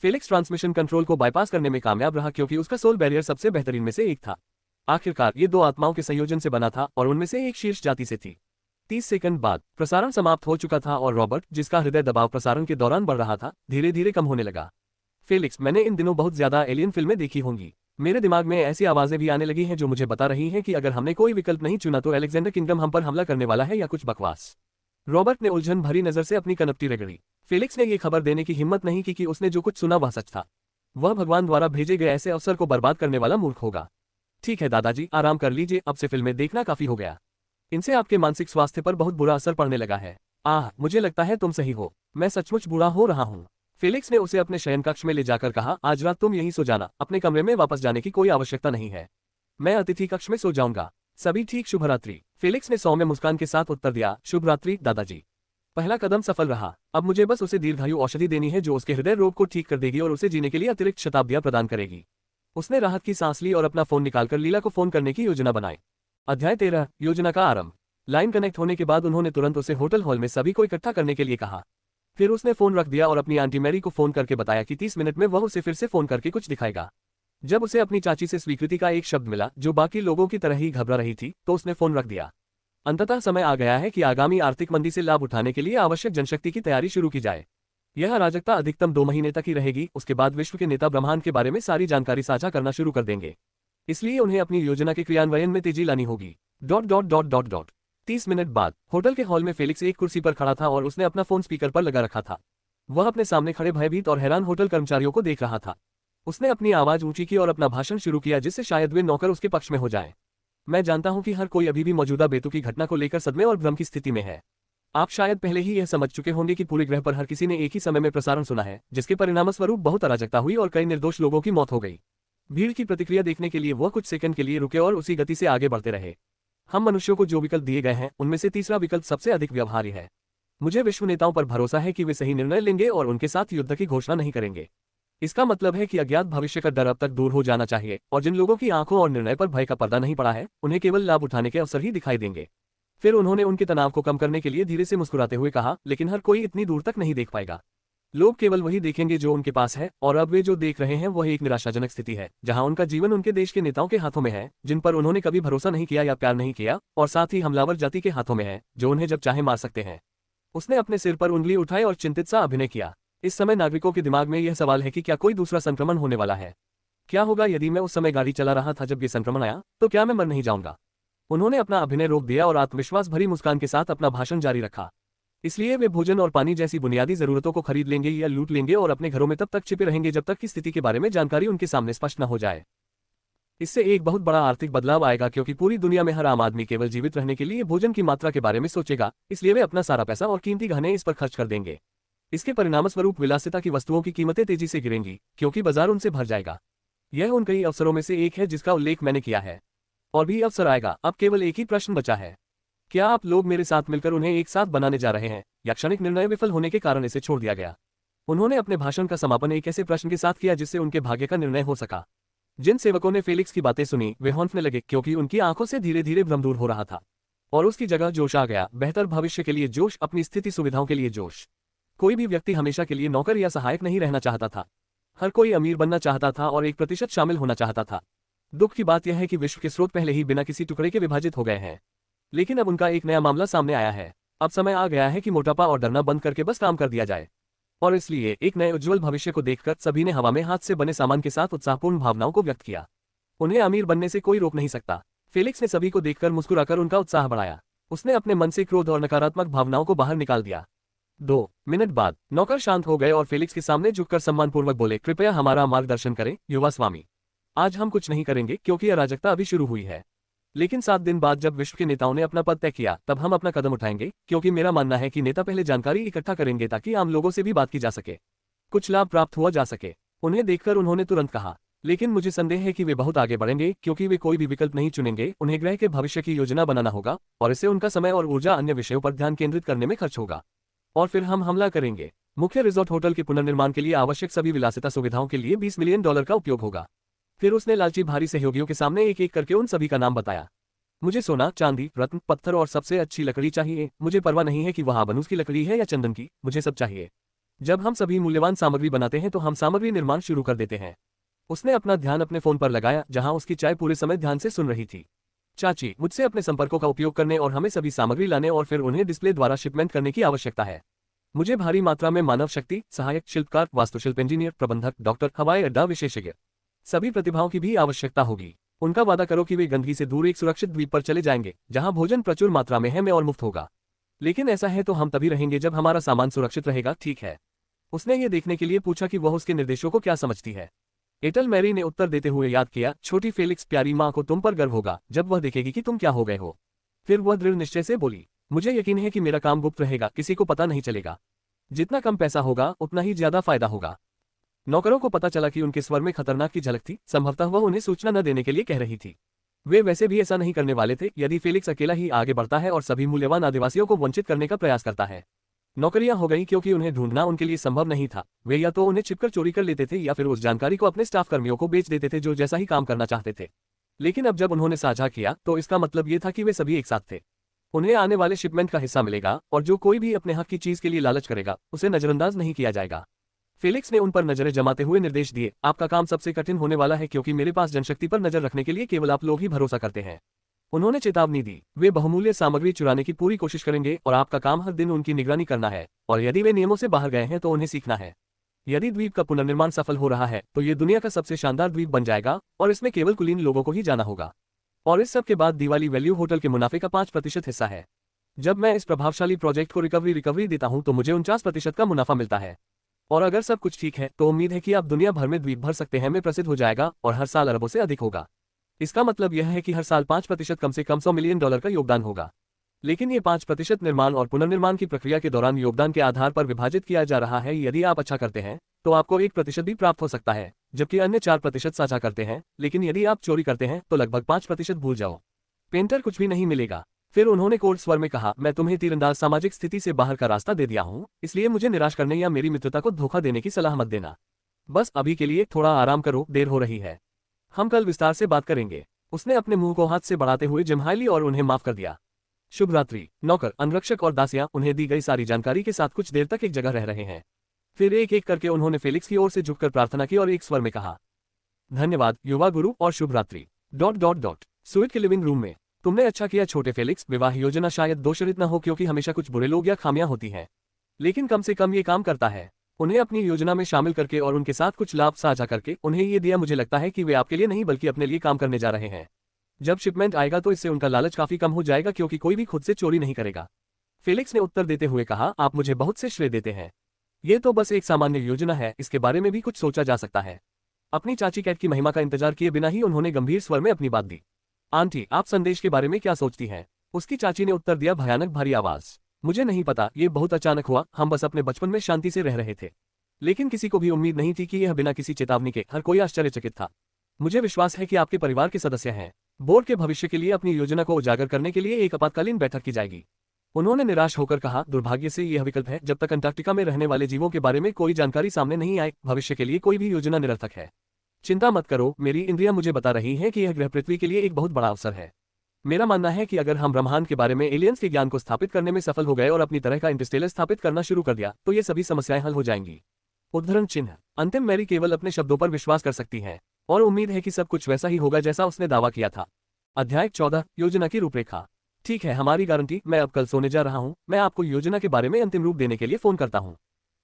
फेलिक्स ट्रांसमिशन कंट्रोल को बाईपास करने में कामयाब रहा, क्योंकि उसका सोल बैरियर सबसे बेहतरीन में से एक था। आखिरकार ये 2 आत्माओं के संयोजन से बना था और उनमें से एक शीर्ष जाति से थी। 30 सेकंड बाद प्रसारण समाप्त हो चुका था और रॉबर्ट, जिसका हृदय दबाव प्रसारण के दौरान बढ़ रहा था, धीरे धीरे कम होने लगा। फेलिक्स, मैंने इन दिनों बहुत ज्यादा एलियन फिल्में देखी होंगी। मेरे दिमाग में ऐसी आवाजें भी आने लगी हैं जो मुझे बता रही हैं कि अगर हमने कोई विकल्प नहीं चुना तो अलेक्जेंडर किंगडम हम पर हमला करने वाला है या कुछ बकवास। रॉबर्ट ने उलझन भरी नजर से अपनी कनपटी रगड़ी। फेलिक्स ने यह खबर देने की हिम्मत नहीं की कि उसने जो कुछ सुना वह सच था। वह भगवान द्वारा भेजे गए ऐसे अवसर को बर्बाद करने वाला मूर्ख होगा। ठीक है दादाजी, आराम कर लीजिए, अब से फिल्में देखना काफी हो गया। इनसे आपके मानसिक स्वास्थ्य पर बहुत बुरा असर पड़ने लगा है। मुझे लगता है तुम सही हो, मैं सचमुच बूढ़ा हो रहा हूँ। फेलिक्स ने उसे अपने शयन कक्ष में ले जाकर कहा, आज रात तुम यहीं सो जाना, अपने कमरे में वापस जाने की कोई आवश्यकता नहीं है। मैं अतिथि कक्ष में सो जाऊंगा। सभी ठीक, शुभ रात्रि। फेलिक्स ने सौम्य मुस्कान के साथ उत्तर दिया, शुभ रात्रि दादाजी। पहला कदम सफल रहा। अब मुझे बस उसे दीर्घायु औषधि देनी है जो उसके हृदय रोग को ठीक कर देगी और उसे जीने के लिए अतिरिक्त शताब्दियां प्रदान करेगी। उसने राहत की सांस ली और अपना फोन निकालकर लीला को फोन करने की योजना बनाई। अध्याय 13, योजना का आरंभ। लाइन कनेक्ट होने के बाद उन्होंने तुरंत उसे होटल हॉल में सभी को इकट्ठा करने के लिए कहा। फिर उसने फोन रख दिया और अपनी आंटी मैरी को फोन करके बताया कि 30 मिनट में वह उसे फिर से फोन करके कुछ दिखाएगा। जब उसे अपनी चाची से स्वीकृति का एक शब्द मिला, जो बाकी लोगों की तरह ही घबरा रही थी, तो उसने फोन रख दिया। अंततः समय आ गया है कि आगामी आर्थिक मंदी से लाभ उठाने के लिए आवश्यक जनशक्ति की तैयारी शुरू की जाए। यह अराजकता अधिकतम 2 महीने तक ही रहेगी, उसके बाद विश्व के नेता ब्रह्मांड के बारे में सारी जानकारी साझा करना शुरू कर देंगे। इसलिए उन्हें अपनी योजना के क्रियान्वयन में तेजी लानी होगी। 30 मिनट बाद होटल के हॉल में फेलिक्स एक कुर्सी पर खड़ा था और उसने अपना फोन स्पीकर पर लगा रखा था। वह अपने सामने खड़े भयभीत और हैरान होटल कर्मचारियों को देख रहा था। उसने अपनी आवाज ऊंची की और अपना भाषण शुरू किया, जिससे शायद वे नौकर उसके पक्ष में हो जाएं। मैं जानता हूं कि हर कोई अभी भी मौजूदा बेतुकी घटना को लेकर सदमे और भ्रम की स्थिति में है। आप शायद पहले ही यह समझ चुके होंगे कि पूरे ग्रह पर हर किसी ने एक ही समय में प्रसारण सुना है, जिसके परिणामस्वरूप बहुत अराजकता हुई और कई निर्दोष लोगों की मौत हो गई। भीड़ की प्रतिक्रिया देखने के लिए वह कुछ सेकंड के लिए रुके और उसी गति से आगे बढ़ते रहे। हम मनुष्यों को जो विकल्प दिए गए हैं, उनमें से तीसरा विकल्प सबसे अधिक व्यवहार्य है। मुझे विश्व नेताओं पर भरोसा है कि वे सही निर्णय लेंगे और उनके साथ युद्ध की घोषणा नहीं करेंगे। इसका मतलब है कि अज्ञात भविष्य का डर अब तक दूर हो जाना चाहिए, और जिन लोगों की आंखों और निर्णय पर भय का पर्दा नहीं पड़ा है, उन्हें केवल लाभ उठाने के अवसर ही दिखाई देंगे। फिर उन्होंने उनके तनाव को कम करने के लिए धीरे से मुस्कुराते हुए कहा, लेकिन हर कोई इतनी दूर तक नहीं देख पाएगा। लोग केवल वही देखेंगे जो उनके पास है, और अब वे जो देख रहे हैं वह एक निराशाजनक स्थिति है, जहां उनका जीवन उनके देश के नेताओं के हाथों में है, जिन पर उन्होंने कभी भरोसा नहीं किया या प्यार नहीं किया, और साथ ही हमलावर जाति के हाथों में है, जो उन्हें जब चाहे मार सकते हैं। उसने अपने सिर पर उंगली उठाई और चिंतित सा अभिनय किया। इस समय नागरिकों के दिमाग में यह सवाल है कि क्या कोई दूसरा संक्रमण होने वाला है? क्या होगा यदि मैं उस समय गाड़ी चला रहा था जब ये संक्रमण आया, तो क्या मैं मर नहीं जाऊंगा? उन्होंने अपना अभिनय रोक दिया और आत्मविश्वास भरी मुस्कान के साथ अपना भाषण जारी रखा। इसलिए वे भोजन और पानी जैसी बुनियादी जरूरतों को खरीद लेंगे या लूट लेंगे और अपने घरों में तब तक छिपे रहेंगे जब तक कि स्थिति के बारे में जानकारी उनके सामने स्पष्ट न हो जाए। इससे एक बहुत बड़ा आर्थिक बदलाव आएगा, क्योंकि पूरी दुनिया में हर आम आदमी केवल जीवित रहने के लिए भोजन की मात्रा के बारे में सोचेगा, इसलिए वे अपना सारा पैसा और कीमती गहने इस पर खर्च कर देंगे। इसके परिणामस्वरूप विलासिता की वस्तुओं की कीमतें तेजी से गिरेंगी, क्योंकि बाजार उनसे भर जाएगा। यह उन कई अवसरों में से एक है जिसका उल्लेख मैंने किया है। और भी अवसर आएगा। अब केवल एक ही प्रश्न बचा है, क्या आप लोग मेरे साथ मिलकर उन्हें एक साथ बनाने जा रहे हैं, या क्षणिक निर्णय विफल होने के कारण इसे छोड़ दिया गया? उन्होंने अपने भाषण का समापन एक ऐसे प्रश्न के साथ किया जिससे उनके भाग्य का निर्णय हो सका। जिन सेवकों ने फेलिक्स की बातें सुनी वे हौंकने लगे, क्योंकि उनकी आंखों से धीरे धीरे भ्रम दूर हो रहा था और उसकी जगह जोश आ गया। बेहतर भविष्य के लिए जोश, अपनी स्थिति सुविधाओं के लिए जोश। कोई भी व्यक्ति हमेशा के लिए नौकर या सहायक नहीं रहना चाहता था। हर कोई अमीर बनना चाहता था और 1% शामिल होना चाहता था। दुख की बात यह है कि विश्व के स्रोत पहले ही बिना किसी टुकड़े के विभाजित हो गए हैं, लेकिन अब उनका एक नया मामला सामने आया है। अब समय आ गया है कि मोटापा और डरना बंद करके बस काम कर दिया जाए। और इसलिए एक नए उज्जवल भविष्य को देखकर सभी ने हवा में हाथ से बने सामान के साथ उत्साहपूर्ण भावनाओं को व्यक्त किया। उन्हें अमीर बनने से कोई रोक नहीं सकता। फेलिक्स ने सभी को देखकर मुस्कुराकर उनका उत्साह बढ़ाया। उसने अपने मन से क्रोध और नकारात्मक भावनाओं को बाहर निकाल दिया। 2 मिनट बाद नौकर शांत हो गए और फेलिक्स के सामने झुककर सम्मानपूर्वक बोले, कृपया हमारा मार्गदर्शन करें युवा स्वामी। आज हम कुछ नहीं करेंगे क्योंकि अराजकता अभी शुरू हुई है, लेकिन 7 दिन बाद जब विश्व के नेताओं ने अपना पद तय किया तब हम अपना कदम उठाएंगे, क्योंकि मेरा मानना है कि नेता पहले जानकारी इकट्ठा करेंगे ताकि आम लोगों से भी बात की जा सके, कुछ लाभ प्राप्त हुआ जा सके। उन्हें देखकर उन्होंने तुरंत कहा, लेकिन मुझे संदेह है कि वे बहुत आगे बढ़ेंगे, क्योंकि वे कोई भी विकल्प नहीं चुनेंगे। उन्हें ग्रह के भविष्य की योजना बनाना होगा और इससे उनका समय और ऊर्जा अन्य विषयों पर ध्यान केंद्रित करने में खर्च होगा। और फिर हम हमला करेंगे। मुख्य रिजॉर्ट होटल के पुनर्निर्माण के लिए आवश्यक सभी विलासिता सुविधाओं के लिए $20 मिलियन का उपयोग होगा। फिर उसने लालची भारी सहयोगियों के सामने एक एक करके उन सभी का नाम बताया। मुझे सोना, चांदी, रत्न, पत्थर और सबसे अच्छी लकड़ी चाहिए। मुझे परवाह नहीं है कि वह बनूस की लकड़ी है या चंदन की, मुझे सब चाहिए। जब हम सभी मूल्यवान सामग्री बनाते हैं तो हम सामग्री निर्माण शुरू कर देते हैं। उसने अपना ध्यान अपने फोन पर लगाया, जहां उसकी चाय पूरे समय ध्यान से सुन रही थी। चाची, मुझसे अपने संपर्कों का उपयोग करने और हमें सभी सामग्री लाने और फिर उन्हें डिस्प्ले द्वारा शिपमेंट करने की आवश्यकता है। मुझे भारी मात्रा में मानव शक्ति, सहायक, शिल्पकार, वास्तुशिल्प इंजीनियर, प्रबंधक, डॉक्टर, हवाई अड्डा विशेषज्ञ, सभी प्रतिभाओं की भी आवश्यकता होगी। उनका वादा करो कि वे गंदगी से दूर एक सुरक्षित द्वीप पर चले जाएंगे, जहां भोजन प्रचुर मात्रा में है में और मुफ्त होगा। लेकिन ऐसा है तो हम तभी रहेंगे जब हमारा सामान सुरक्षित रहेगा, ठीक है? उसने ये देखने के लिए पूछा कि वह उसके निर्देशों को क्या समझती है। एटल मैरी ने उत्तर देते हुए याद किया, छोटी फेलिक्स, प्यारी माँ को तुम पर गर्व होगा जब वह देखेगी कि तुम क्या हो गए हो। फिर वह दृढ़ निश्चय से बोली, मुझे यकीन है कि मेरा काम गुप्त रहेगा, किसी को पता नहीं चलेगा। जितना कम पैसा होगा उतना ही ज्यादा फायदा होगा। नौकरों को पता चला कि उनके स्वर में खतरनाक की झलक थी। संभवतः वह उन्हें सूचना न देने के लिए कह रही थी। वे वैसे भी ऐसा नहीं करने वाले थे यदि फेलिक्स अकेला ही आगे बढ़ता है और सभी मूल्यवान आदिवासियों को वंचित करने का प्रयास करता है। नौकरियां हो गई क्योंकि उन्हें ढूंढना उनके लिए संभव नहीं था। वे या तो उन्हें छिपकर चोरी कर लेते थे या फिर उस जानकारी को अपने स्टाफ कर्मियों को बेच देते थे जो जैसा ही काम करना चाहते थे। लेकिन अब जब उन्होंने साझा किया तो इसका मतलब ये था कि वे सभी एक साथ थे। उन्हें आने वाले शिपमेंट का हिस्सा मिलेगा और जो कोई भी अपने हक की चीज के लिए लालच करेगा उसे नजरअंदाज नहीं किया जाएगा। फेलिक्स ने उन पर नजरें जमाते हुए निर्देश दिए, आपका काम सबसे कठिन होने वाला है क्योंकि मेरे पास जनशक्ति पर नजर रखने के लिए केवल आप लोग ही भरोसा करते हैं। उन्होंने चेतावनी दी, वे बहुमूल्य सामग्री चुराने की पूरी कोशिश करेंगे और आपका काम हर दिन उनकी निगरानी करना है, और यदि वे नियमों से बाहर गए हैं तो उन्हें सीखना है। यदि द्वीप का पुनर्निर्माण सफल हो रहा है तो ये दुनिया का सबसे शानदार द्वीप बन जाएगा और इसमें केवल कुलीन लोगों को ही जाना होगा। और इस सब के बाद दिवाली वैल्यू होटल के मुनाफे का 5% हिस्सा है। जब मैं इस प्रभावशाली प्रोजेक्ट को रिकवरी देता हूं तो मुझे 49% का मुनाफा मिलता है। और अगर सब कुछ ठीक है तो उम्मीद है कि आप दुनिया भर में द्वीप भर सकते हैं में प्रसिद्ध हो जाएगा और हर साल अरबों से अधिक होगा। इसका मतलब यह है कि हर साल 5% कम से कम $100 मिलियन का योगदान होगा। लेकिन ये 5% निर्माण और पुनर्निर्माण की प्रक्रिया के दौरान योगदान के आधार पर विभाजित किया जा रहा है। यदि आप अच्छा करते हैं तो आपको 1% भी प्राप्त हो सकता है, जबकि अन्य 4% साझा करते हैं। लेकिन यदि आप चोरी करते हैं तो लगभग 5% भूल जाओ, पेंटर कुछ भी नहीं मिलेगा। फिर उन्होंने कोल्ड स्वर में कहा, मैं तुम्हें तीरंदाज सामाजिक स्थिति से बाहर का रास्ता दे दिया हूं, इसलिए मुझे निराश करने या मेरी मित्रता को धोखा देने की सलाह मत देना। बस अभी के लिए थोड़ा आराम करो, देर हो रही है। हम कल विस्तार से बात करेंगे। उसने अपने मुंह को हाथ से बढ़ाते हुए जम्हाई ली और उन्हें माफ कर दिया। शुभ रात्रि। नौकर, अंगरक्षक और दासियां उन्हें दी गई सारी जानकारी के साथ कुछ देर तक एक जगह रह रहे हैं। फिर एक एक करके उन्होंने फेलिक्स की ओर से झुककर प्रार्थना की और एक स्वर में कहा, धन्यवाद युवा गुरु और शुभ रात्रि। स्वीट के लिविंग रूम में, तुमने अच्छा किया छोटे फेलिक्स। विवाह योजना शायद दोषरहित न हो क्योंकि हमेशा कुछ बुरे लोग या खामियां होती हैं, लेकिन कम से कम ये काम करता है। उन्हें अपनी योजना में शामिल करके और उनके साथ कुछ लाभ साझा करके उन्हें ये दिया। मुझे लगता है कि वे आपके लिए नहीं बल्कि अपने लिए काम करने जा रहे हैं। जब शिपमेंट आएगा तो इससे उनका लालच काफी कम हो जाएगा क्योंकि कोई भी खुद से चोरी नहीं करेगा। फेलिक्स ने उत्तर देते हुए कहा, आप मुझे बहुत से श्रेय देते हैं। ये तो बस एक सामान्य योजना है, इसके बारे में भी कुछ सोचा जा सकता है। अपनी चाची कैट की महिमा का इंतजार किए बिना ही उन्होंने गंभीर स्वर में अपनी बात दी। आंटी, आप संदेश के बारे में क्या सोचती हैं? उसकी चाची ने उत्तर दिया, भयानक भारी आवाज। मुझे नहीं पता, ये बहुत अचानक हुआ। हम बस अपने बचपन में शांति से रह रहे थे, लेकिन किसी को भी उम्मीद नहीं थी कि यह बिना किसी चेतावनी के। हर कोई आश्चर्यचकित था। मुझे विश्वास है कि आपके परिवार के सदस्य हैं। बोर्ड के भविष्य के लिए अपनी योजना को उजागर करने के लिए एक आपातकालीन बैठक की जाएगी। उन्होंने निराश होकर कहा, दुर्भाग्य से यह विकल्प है। जब तक अंटार्कटिका में रहने वाले जीवों के बारे में कोई जानकारी सामने नहीं आए, भविष्य के लिए कोई भी योजना निरर्थक है। चिंता मत करो, मेरी इंद्रियां मुझे बता रही हैं कि यह ग्रह पृथ्वी के लिए एक बहुत बड़ा अवसर है। मेरा मानना है कि अगर हम ब्रह्मांड के बारे में एलियंस के ज्ञान को स्थापित करने में सफल हो गए और अपनी तरह का इंटरस्टेलर स्थापित करना शुरू कर दिया, तो ये सभी समस्याएं हल हो जाएंगी। उद्धरण चिन्ह। अंतिम मैरी केवल अपने शब्दों पर विश्वास कर सकती है और उम्मीद है कि सब कुछ वैसा ही होगा जैसा उसने दावा किया था। अध्याय 14, योजना की रूपरेखा। ठीक है, हमारी गारंटी। मैं अब कल सोने जा रहा हूँ। मैं आपको योजना के बारे में अंतिम रूप देने के लिए फोन करता हूँ।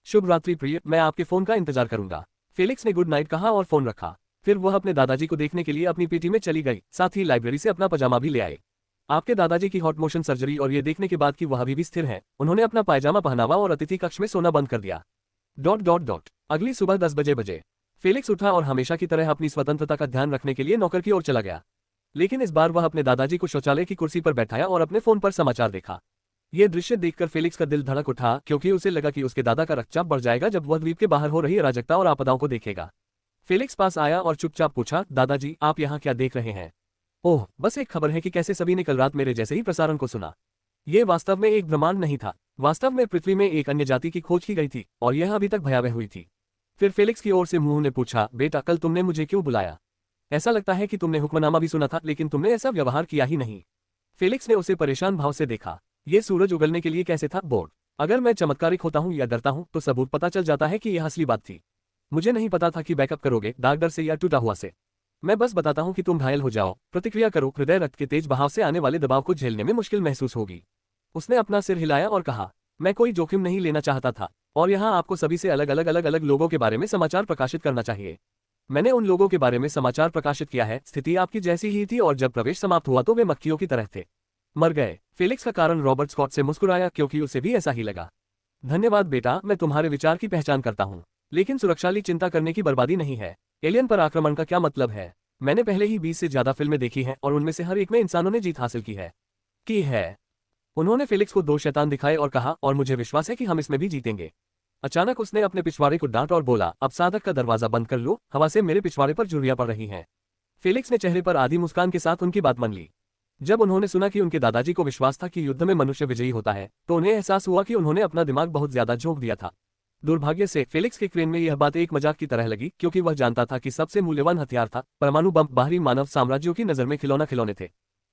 शुभ रात्रि प्रिय, मैं आपके फोन का इंतजार करूंगा। फेलिक्स ने गुड नाइट कहा और फोन रखा। फिर वह अपने दादाजी को देखने के लिए अपनी पेटी में चली गई, साथ ही लाइब्रेरी से अपना पजामा भी ले आए। आपके दादाजी की हॉट मोशन सर्जरी और ये देखने के बाद कि वह अभी भी स्थिर है, उन्होंने अपना पायजामा पहनावा और अतिथि कक्ष में सोना बंद कर दिया। अगली सुबह 10 बजे फेलिक्स उठा और हमेशा की तरह अपनी स्वतंत्रता का ध्यान रखने के लिए नौकर की ओर चला गया। लेकिन इस बार वह अपने दादाजी को शौचालय की कुर्सी पर बैठाया और अपने फोन पर समाचार देखा। ये दृश्य देखकर फेलिक्स का दिल धड़क उठा क्योंकि उसे लगा कि उसके दादा का रक्तचाप बढ़ जाएगा जब वह द्वीप के बाहर हो रही अराजकता और आपदाओं को देखेगा। फेलिक्स पास आया और चुपचाप पूछा, दादाजी आप यहाँ क्या देख रहे हैं? ओह, बस एक खबर है कि कैसे सभी ने कल रात मेरे जैसे ही प्रसारण को सुना। ये वास्तव में एक ब्रह्मांड नहीं था। वास्तव में पृथ्वी में एक अन्य जाति की खोज की गई थी और यह अभी तक भयावह हुई थी। फिर फेलिक्स की ओर से मुंह ने पूछा, बेटा कल तुमने मुझे क्यों बुलाया? ऐसा लगता है कि तुमने हुक्मनामा भी सुना था, लेकिन तुमने ऐसा व्यवहार किया ही नहीं। फेलिक्स ने उसे परेशान भाव से देखा। ये सूरज उगलने के लिए कैसे था बोर्ड? अगर मैं चमत्कारिक होता हूँ या डरता हूँ तो सबूत पता चल जाता है कि यह असली बात थी। मुझे नहीं पता था कि बैकअप करोगे, दाग डर से या टूटा हुआ से। मैं बस बताता हूँ कि तुम घायल हो जाओ, प्रतिक्रिया करो, हृदय रक्त के तेज बहाव से आने वाले दबाव को झेलने में मुश्किल महसूस होगी। उसने अपना सिर हिलाया और कहा, मैं कोई जोखिम नहीं लेना चाहता था और यहाँ आपको सभी से अलग अलग लोगों के बारे में समाचार प्रकाशित करना चाहिए। मैंने उन लोगों के बारे में समाचार प्रकाशित किया है। स्थिति आपकी जैसी ही थी और जब प्रवेश समाप्त हुआ तो वे मक्खियों की तरह थे, मर गए। फेलिक्स का कारण रॉबर्ट स्कॉट से मुस्कुराया क्योंकि उसे भी ऐसा ही लगा। धन्यवाद बेटा, मैं तुम्हारे विचार की पहचान करता हूँ, लेकिन सुरक्षाली चिंता करने की बर्बादी नहीं है। एलियन पर आक्रमण का क्या मतलब है? मैंने पहले ही 20 से ज्यादा फिल्में देखी हैं और उनमें से हर एक में इंसानों ने जीत हासिल की है। उन्होंने फेलिक्स को 2 शैतान दिखाए और कहा, और मुझे विश्वास है कि हम इसमें भी जीतेंगे। अचानक उसने अपने पिछवाड़े को डांट और बोला, अब साधक का दरवाजा बंद कर लो, हवा से मेरे पिछवाड़े पर झुर्रियां पड़ रही हैं। फेलिक्स ने चेहरे पर आधी मुस्कान के साथ उनकी बात मान ली। जब उन्होंने सुना कि उनके दादाजी को विश्वास था कि युद्ध में मनुष्य विजयी होता है, तो उन्हें एहसास हुआ कि उन्होंने अपना दिमाग बहुत ज्यादा झोंक दिया था। दुर्भाग्य से फेलिक्स के क्रेन में यह बात एक मजाक की तरह लगी क्योंकि वह जानता था कि सबसे मूल्यवान हथियार था परमाणु बम। बाहरी मानव साम्राज्यों की नजर में खिलौने थे।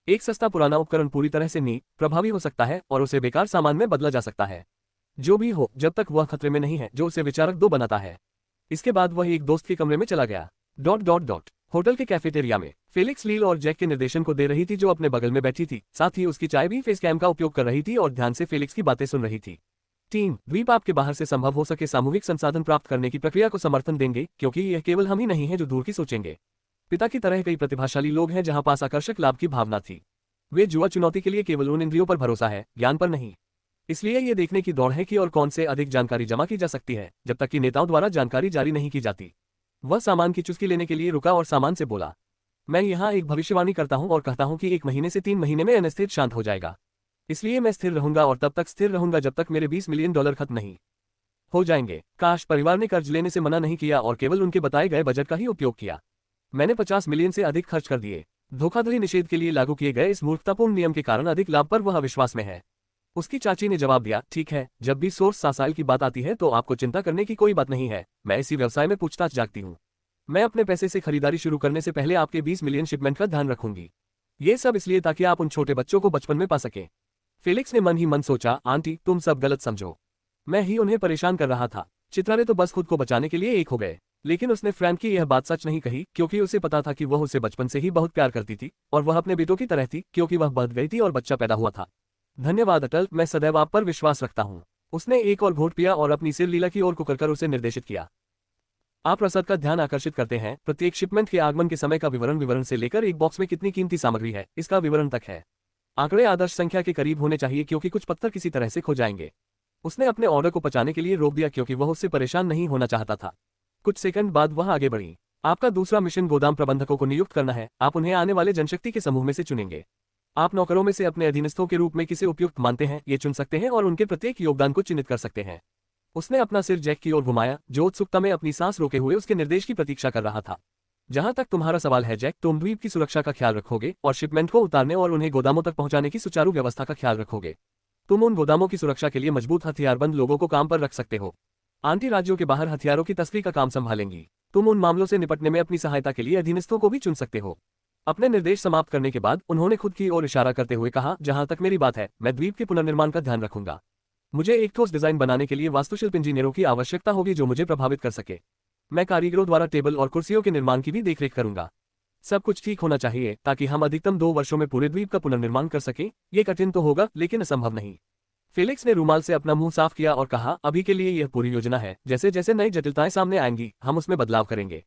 एक सस्ता पुराना उपकरण पूरी तरह से प्रभावी हो सकता है और उसे बेकार सामान में बदला जा सकता है। जो भी हो, जब तक वह खतरे में नहीं है जो उसे विचारक 2 बनाता है। इसके बाद वह एक दोस्त के कमरे में चला गया। होटल के कैफेटेरिया में फेलिक्स लील और जैक के निर्देशन को दे रही थी जो अपने बगल में बैठी थी। साथ ही उसकी चाय भी फेस कैम का उपयोग कर रही थी और ध्यान से फेलिक्स की बातें सुन रही थी। टीम द्वीप आपके बाहर से संभव हो सके सामूहिक संसाधन प्राप्त करने की प्रक्रिया को समर्थन देंगे क्योंकि यह केवल हम ही नहीं है जो दूर की सोचेंगे। पिता की तरह कई प्रतिभाशाली लोग हैं जहां पास आकर्षक लाभ की भावना थी। वे जुआ चुनौती के लिए केवल उन इंद्रियों पर भरोसा है, ज्ञान पर नहीं। इसलिए ये देखने की दौड़ है कि और कौन से अधिक जानकारी जमा की जा सकती है जब तक कि नेताओं द्वारा जानकारी जारी नहीं की जाती। वह सामान की चुस्की लेने के लिए रुका और सामान से बोला, मैं यहाँ एक भविष्यवाणी करता हूँ और कहता हूँ कि 1 महीने से 3 महीने में अनिश्चित शांत हो जाएगा। इसलिए मैं स्थिर रहूंगा और तब तक स्थिर रहूंगा जब तक मेरे $20 मिलियन खत्म नहीं हो जाएंगे। काश परिवार ने कर्ज लेने से मना नहीं किया और केवल उनके बताए गए बजट का ही उपयोग किया। मैंने 50 मिलियन से अधिक खर्च कर दिए। धोखाधड़ी निषेध के लिए लागू किए गए इस मूर्खतापूर्ण नियम के कारण अधिक लाभ पर वह विश्वास में है। उसकी चाची ने जवाब दिया, ठीक है, जब भी सोर्स सासाइल की बात आती है तो आपको चिंता करने की कोई बात नहीं है। मैं इसी व्यवसाय में पूछताछ जागती हूँ। मैं अपने पैसे से खरीदारी शुरू करने से पहले आपके 20 मिलियन शिपमेंट का ध्यान रखूंगी। ये सब इसलिए ताकि आप उन छोटे बच्चों को बचपन में पा सकें। फेलिक्स ने मन ही मन सोचा, आंटी तुम सब गलत समझो, मैं ही उन्हें परेशान कर रहा था। चित्रा ने तो बस खुद को बचाने के लिए एक हो गए। लेकिन उसने फ्रैंक की यह बात सच नहीं कही, क्योंकि उसे पता था कि वह उसे बचपन से ही बहुत प्यार करती थी और वह अपने बेटों की तरह थी, क्योंकि वह बच गई थी और बच्चा पैदा हुआ था। धन्यवाद अटल, मैं सदैव आप पर विश्वास रखता हूँ। उसने एक और घूंट पिया और अपनी सिर लीला की ओर कुकरकर उसे निर्देशित किया। आप रसद का ध्यान आकर्षित करते हैं। प्रत्येक शिपमेंट के आगमन के समय का विवरण से लेकर एक बॉक्स में कितनी कीमती सामग्री है इसका विवरण तक है। आंकड़े आदर्श संख्या के करीब होने चाहिए, क्योंकि कुछ पत्थर किसी तरह से खो जाएंगे। उसने अपने ऑर्डर को पचाने के लिए रोक दिया, क्योंकि वह उससे परेशान नहीं होना चाहता था। कुछ सेकंड बाद वह आगे बढ़ी। आपका दूसरा मिशन गोदाम प्रबंधकों को नियुक्त करना है। आप उन्हें आने वाले जनशक्ति के समूह में से चुनेंगे। आप नौकरों में से अपने अधीनस्थों के रूप में किसे उपयुक्त मानते हैं ये चुन सकते हैं और उनके प्रत्येक योगदान को चिन्हित कर सकते हैं। उसने अपना सिर जैक की ओर घुमाया, जो उत्सुकता में अपनी सांस रोके हुए उसके निर्देश की प्रतीक्षा कर रहा था। जहां तक तुम्हारा सवाल है जैक, तुम द्वीप की सुरक्षा का ख्याल रखोगे और शिपमेंट को उतारने और उन्हें गोदामों तक पहुंचाने की सुचारू व्यवस्था का ख्याल रखोगे। तुम उन गोदामों की सुरक्षा के लिए मजबूत हथियारबंद लोगों को काम पर रख सकते हो। आंटी राज्यों के बाहर हथियारों की तस्करी का काम संभालेंगी। तुम उन मामलों से निपटने में अपनी सहायता के लिए अधीनस्थों को भी चुन सकते हो। अपने निर्देश समाप्त करने के बाद उन्होंने खुद की ओर इशारा करते हुए कहा, जहां तक मेरी बात है, मैं द्वीप के पुनर्निर्माण का ध्यान रखूंगा। मुझे एक ठोस डिजाइन बनाने के लिए वास्तुशिल्प इंजीनियरों की आवश्यकता होगी जो मुझे प्रभावित कर सके। मैं कारीगरों द्वारा टेबल और कुर्सियों के निर्माण की भी देखरेख करूंगा। सब कुछ ठीक होना चाहिए ताकि हम अधिकतम 2 वर्षों में पूरे द्वीप का पुनर्निर्माण कर सकें। ये कठिन तो होगा, लेकिन असंभव नहीं। फेलिक्स ने रूमाल से अपना मुंह साफ किया और कहा, अभी के लिए यह पूरी योजना है। जैसे जैसे नई जटिलताएं सामने आएंगी हम उसमें बदलाव करेंगे।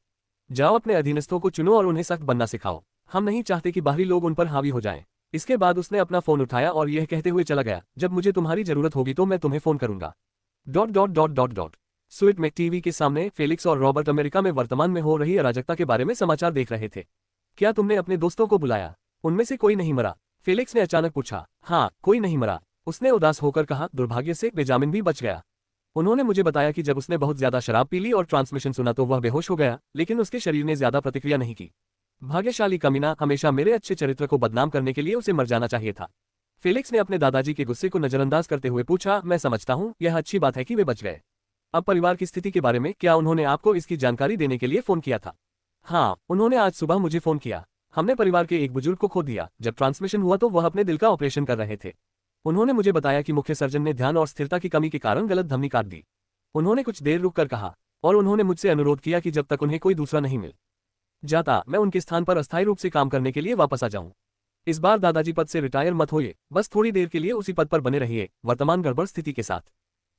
जाओ अपने अधीनस्थों को चुनो और उन्हें सख्त बनना सिखाओ। हम नहीं चाहते कि बाहरी लोग उन पर हावी हो जाएं। इसके बाद उसने अपना फोन उठाया और यह कहते हुए चला गया, जब मुझे तुम्हारी जरूरत होगी तो मैं तुम्हें फोन करूंगा। स्वीट में टीवी के सामने फेलिक्स और रॉबर्ट अमेरिका में वर्तमान में हो रही अराजकता के बारे में समाचार देख रहे थे। क्या तुमने अपने दोस्तों को बुलाया? उनमें से कोई नहीं मरा? फेलिक्स ने अचानक पूछा। हाँ, कोई नहीं मरा, उसने उदास होकर कहा। दुर्भाग्य से बेंजामिन भी बच गया। उन्होंने मुझे बताया कि जब उसने बहुत ज्यादा शराब पी ली और ट्रांसमिशन सुना तो वह बेहोश हो गया, लेकिन उसके शरीर ने ज्यादा प्रतिक्रिया नहीं की। भाग्यशाली कमीना, हमेशा मेरे अच्छे चरित्र को बदनाम करने के लिए उसे मर जाना चाहिए था। फेलिक्स ने अपने दादाजी के गुस्से को नजरअंदाज करते हुए पूछा, मैं समझता हूँ, यह अच्छी बात है कि वे बच गए। अब परिवार की स्थिति के बारे में क्या उन्होंने आपको इसकी जानकारी देने के लिए फोन किया था? हाँ, उन्होंने आज सुबह मुझे फोन किया। हमने परिवार के एक बुजुर्ग को खो दिया। जब ट्रांसमिशन हुआ तो वह अपने दिल का ऑपरेशन कर रहे थे। उन्होंने मुझे बताया कि मुख्य सर्जन ने ध्यान और स्थिरता की कमी के कारण गलत धमनी काट दी। उन्होंने कुछ देर रुक कर कहा और उन्होंने मुझसे अनुरोध किया कि जब तक उन्हें कोई दूसरा नहीं मिल जाता मैं उनके स्थान पर अस्थायी रूप से काम करने के लिए वापस आ जाऊं। इस बार दादाजी पद से रिटायर मत होइए, बस थोड़ी देर के लिए उसी पद पर बने रहिए वर्तमान गड़बड़ स्थिति के साथ।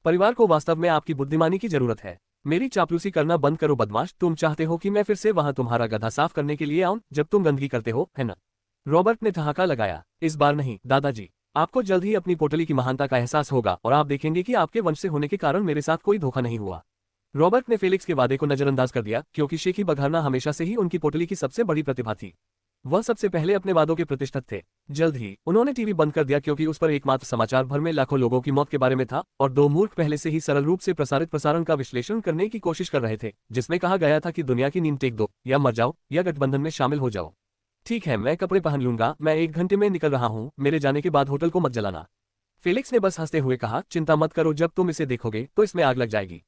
परिवार को वास्तव में आपकी बुद्धिमानी की जरूरत है। मेरी चापलूसी करना बंद करो बदमाश। तुम चाहते हो कि मैं फिर से वहां तुम्हारा गधा साफ करने के लिए आऊं जब तुम गंदगी करते हो, है ना? रॉबर्ट ने ठहाका लगाया। इस बार नहीं दादाजी, आपको जल्द ही अपनी पोटली की महानता का एहसास होगा और आप देखेंगे कि आपके वंश से होने के कारण मेरे साथ कोई धोखा नहीं हुआ। रॉबर्ट ने फेलिक्स के वादे को नजरअंदाज कर दिया, क्योंकि शेखी बघारना हमेशा से ही उनकी पोटली की सबसे बड़ी प्रतिभा थी। वह सबसे पहले अपने वादों के प्रतिष्ठित थे। जल्द ही उन्होंने टीवी बंद कर दिया, क्योंकि उस पर एकमात्र समाचार भर में लाखों लोगों की मौत के बारे में था और 2 मूर्ख पहले से ही सरल रूप से प्रसारित प्रसारण का विश्लेषण करने की कोशिश कर रहे थे, जिसमें कहा गया था कि दुनिया की नींद टेक दो, या मर जाओ, या गठबंधन में शामिल हो जाओ। ठीक है, मैं कपड़े पहन लूंगा, मैं 1 घंटे में निकल रहा हूँ। मेरे जाने के बाद होटल को मत जलाना। फेलिक्स ने बस हंसते हुए कहा, चिंता मत करो, जब तुम इसे देखोगे तो इसमें आग लग जाएगी।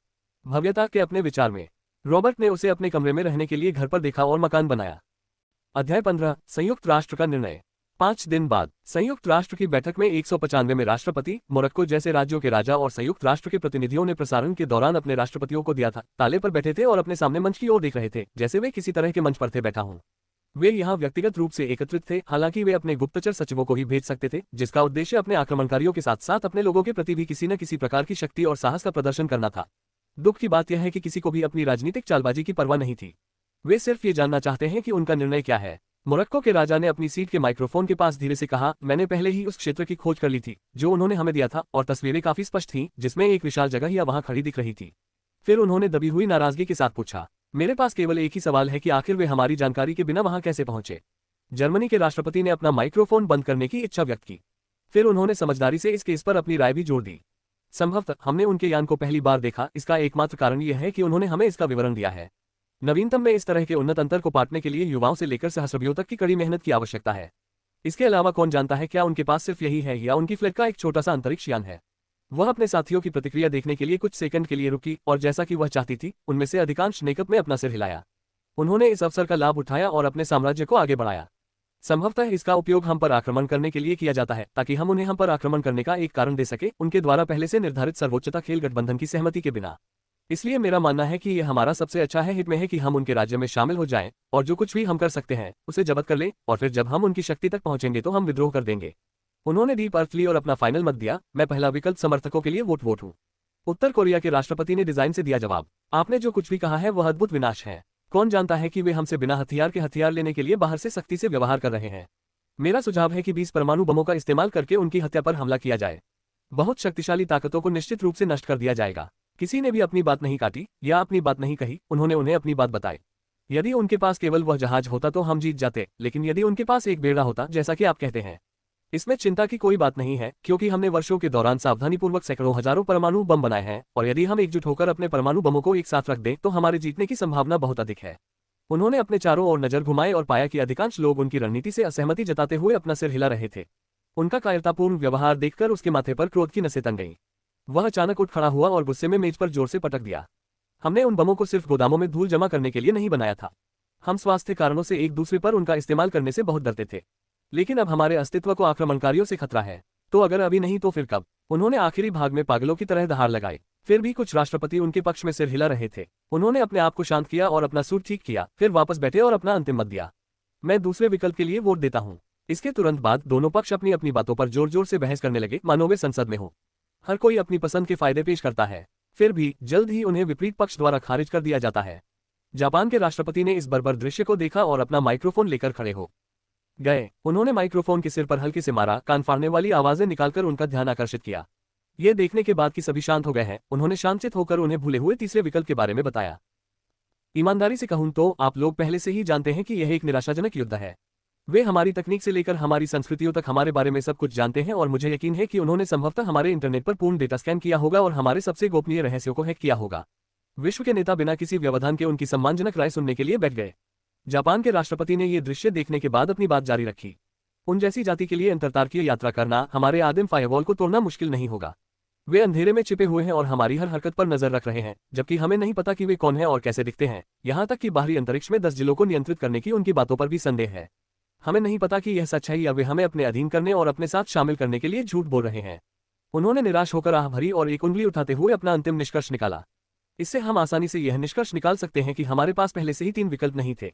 भव्यता के अपने विचार में रॉबर्ट ने उसे अपने कमरे में रहने के लिए घर पर देखा और मकान बनाया। अध्याय 15 संयुक्त राष्ट्र का निर्णय। 5 दिन बाद संयुक्त राष्ट्र की बैठक में 195 में राष्ट्रपति, मोरक्को जैसे राज्यों के राजा और संयुक्त राष्ट्र के प्रतिनिधियों ने प्रसारण के दौरान अपने राष्ट्रपतियों को दिया था। ताले पर बैठे थे और अपने सामने मंच की ओर देख रहे थे, जैसे वे किसी तरह के मंच पर थे बैठा हूं। वे यहाँ व्यक्तिगत रूप से एकत्रित थे, हालांकि वे अपने गुप्तचर सचिवों को ही भेज सकते थे, जिसका उद्देश्य अपने आक्रमणकारियों के साथ साथ अपने लोगों के प्रति भी किसी न किसी प्रकार की शक्ति और साहस का प्रदर्शन करना था। दुख की बात यह है कि किसी को भी अपनी राजनीतिक चालबाजी की परवाह नहीं थी। वे सिर्फ ये जानना चाहते हैं कि उनका निर्णय क्या है। मोरक्को के राजा ने अपनी सीट के माइक्रोफोन के पास धीरे से कहा, मैंने पहले ही उस क्षेत्र की खोज कर ली थी जो उन्होंने हमें दिया था, और तस्वीरें काफी स्पष्ट थीं, जिसमें एक विशाल जगह या वहां खड़ी दिख रही थी। फिर उन्होंने दबी हुई नाराजगी के साथ पूछा, मेरे पास केवल एक ही सवाल है कि आखिर वे हमारी जानकारी के बिना वहां कैसे पहुंचे? जर्मनी के राष्ट्रपति ने अपना माइक्रोफोन बंद करने की इच्छा व्यक्त की। फिर उन्होंने समझदारी से इस केस पर अपनी राय भी जोड़ दी। संभवतः हमने उनके यान को पहली बार देखा, इसका एकमात्र कारण यह है कि उन्होंने हमें इसका विवरण दिया है। नवीनतम में इस तरह के उन्नत अंतर को पाटने के लिए युवाओं से लेकर सहस्रबियों तक की कड़ी मेहनत की आवश्यकता है। इसके अलावा कौन जानता है, क्या उनके पास सिर्फ यही है या उनकी फ्लैट का एक छोटा सा अंतरिक्ष यान है। वह अपने साथियों की प्रतिक्रिया देखने के लिए कुछ सेकंड के लिए रुकी, और जैसा कि वह चाहती थी, उनमें से अधिकांश नेकअप में अपना सिर हिलाया। उन्होंने इस अवसर का लाभ उठाया और अपने साम्राज्य को आगे बढ़ाया। संभवतः इसका उपयोग हम पर आक्रमण करने के लिए किया जाता है ताकि हम उन्हें हम पर आक्रमण करने का एक कारण दे सके, उनके द्वारा पहले से निर्धारित सर्वोच्चता खेल गठबंधन की सहमति के बिना। इसलिए मेरा मानना है कि यह हमारा सबसे अच्छा हित में है कि हम उनके राज्य में शामिल हो जाएं और जो कुछ भी हम कर सकते हैं उसे जब्त कर लें, और फिर जब हम उनकी शक्ति तक पहुंचेंगे तो हम विद्रोह कर देंगे। उन्होंने डीप अर्थ ली और अपना फाइनल मत दिया। मैं पहला विकल्प समर्थकों के लिए वोट हूँ। उत्तर कोरिया के राष्ट्रपति ने डिजाइन से दिया जवाब, आपने जो कुछ भी कहा है वह अद्भुत विनाश है। कौन जानता है कि वे हमसे बिना हथियार के हथियार लेने के लिए बाहर से सख्ती से व्यवहार कर रहे हैं। मेरा सुझाव है कि 20 परमाणु बमों का इस्तेमाल करके उनकी हत्या पर हमला किया जाए। बहुत शक्तिशाली ताकतों को निश्चित रूप से नष्ट कर दिया जाएगा। किसी ने भी अपनी बात नहीं काटी या अपनी बात नहीं कही, उन्होंने उन्हें अपनी बात बताई। यदि उनके पास केवल वह जहाज होता तो हम जीत जाते, लेकिन यदि उनके पास एक बेड़ा होता जैसा कि आप कहते हैं, इसमें चिंता की कोई बात नहीं है, क्योंकि हमने वर्षों के दौरान सावधानीपूर्वक सैकड़ों हजारों परमाणु बम बनाए हैं, और यदि हम एकजुट होकर अपने परमाणु बमों को एक साथ रख दें तो हमारे जीतने की संभावना बहुत अधिक है। उन्होंने अपने चारों ओर नजर घुमाए और पाया कि अधिकांश लोग उनकी रणनीति से असहमति जताते हुए अपना सिर हिला रहे थे। उनका कायरतापूर्ण व्यवहार देखकर उसके माथे पर क्रोध की नसें तन गईं। वह अचानक उठ खड़ा हुआ और गुस्से में मेज पर जोर से पटक दिया। हमने उन बमों को सिर्फ गोदामों में धूल जमा करने के लिए नहीं बनाया था। हम स्वास्थ्य कारणों से एक दूसरे पर उनका इस्तेमाल करने से बहुत डरते थे, लेकिन अब हमारे अस्तित्व को आक्रमणकारियों से खतरा है। तो अगर अभी नहीं तो फिर कब? उन्होंने आखिरी भाग में पागलों की तरह दहाड़ लगाई। फिर भी कुछ राष्ट्रपति उनके पक्ष में सिर हिला रहे थे। उन्होंने अपने आप को शांत किया और अपना सूट ठीक किया, फिर वापस बैठे और अपना अंतिम मत दिया। मैं दूसरे विकल्प के लिए वोट देता हूँ। इसके तुरंत बाद दोनों पक्ष अपनी अपनी बातों पर जोर जोर से बहस करने लगे, मानो वे संसद में हो। हर कोई अपनी पसंद के फायदे पेश करता है, फिर भी जल्द ही उन्हें विपरीत पक्ष द्वारा खारिज कर दिया जाता है। जापान के राष्ट्रपति ने इस बर्बर दृश्य को देखा और अपना माइक्रोफोन लेकर खड़े हो गए। उन्होंने माइक्रोफोन के सिर पर हल्के से मारा, कान फाड़ने वाली आवाजें निकालकर उनका ध्यान आकर्षित किया। यह देखने के बाद कि सभी शांत हो गए हैं, उन्होंने शांतचित्त होकर उन्हें भूले हुए तीसरे विकल्प के बारे में बताया। ईमानदारी से कहूं तो आप लोग पहले से ही जानते हैं कि यह एक निराशाजनक युद्ध है। वे हमारी तकनीक से लेकर हमारी संस्कृतियों तक हमारे बारे में सब कुछ जानते हैं, और मुझे यकीन है कि उन्होंने संभवतः हमारे इंटरनेट पर पूर्ण डेटा स्कैन किया होगा और हमारे सबसे गोपनीय रहस्यों को हैक किया होगा। विश्व के नेता बिना किसी व्यवधान के उनकी सम्मानजनक राय सुनने के लिए बैठ गए। जापान के राष्ट्रपति ने यह दृश्य देखने के बाद अपनी बात जारी रखी। उन जैसी जाति के लिए अंतरतारकीय यात्रा करना, हमारे आदिम फायरवॉल को तोड़ना मुश्किल नहीं होगा। वे अंधेरे में छिपे हुए हैं और हमारी हर हरकत पर नजर रख रहे हैं, जबकि हमें नहीं पता कि वे कौन हैं और कैसे दिखते हैं। यहाँ तक कि बाहरी अंतरिक्ष में 10 जिलों को नियंत्रित करने की उनकी बातों पर भी संदेह है। हमें नहीं पता कि यह सच है या वे हमें अपने अधीन करने और अपने साथ शामिल करने के लिए झूठ बोल रहे हैं। उन्होंने निराश होकर आह भरी और एक उंगली उठाते हुए अपना अंतिम निष्कर्ष निकाला। इससे हम आसानी से यह निष्कर्ष निकाल सकते हैं कि हमारे पास पहले से ही 3 विकल्प नहीं थे।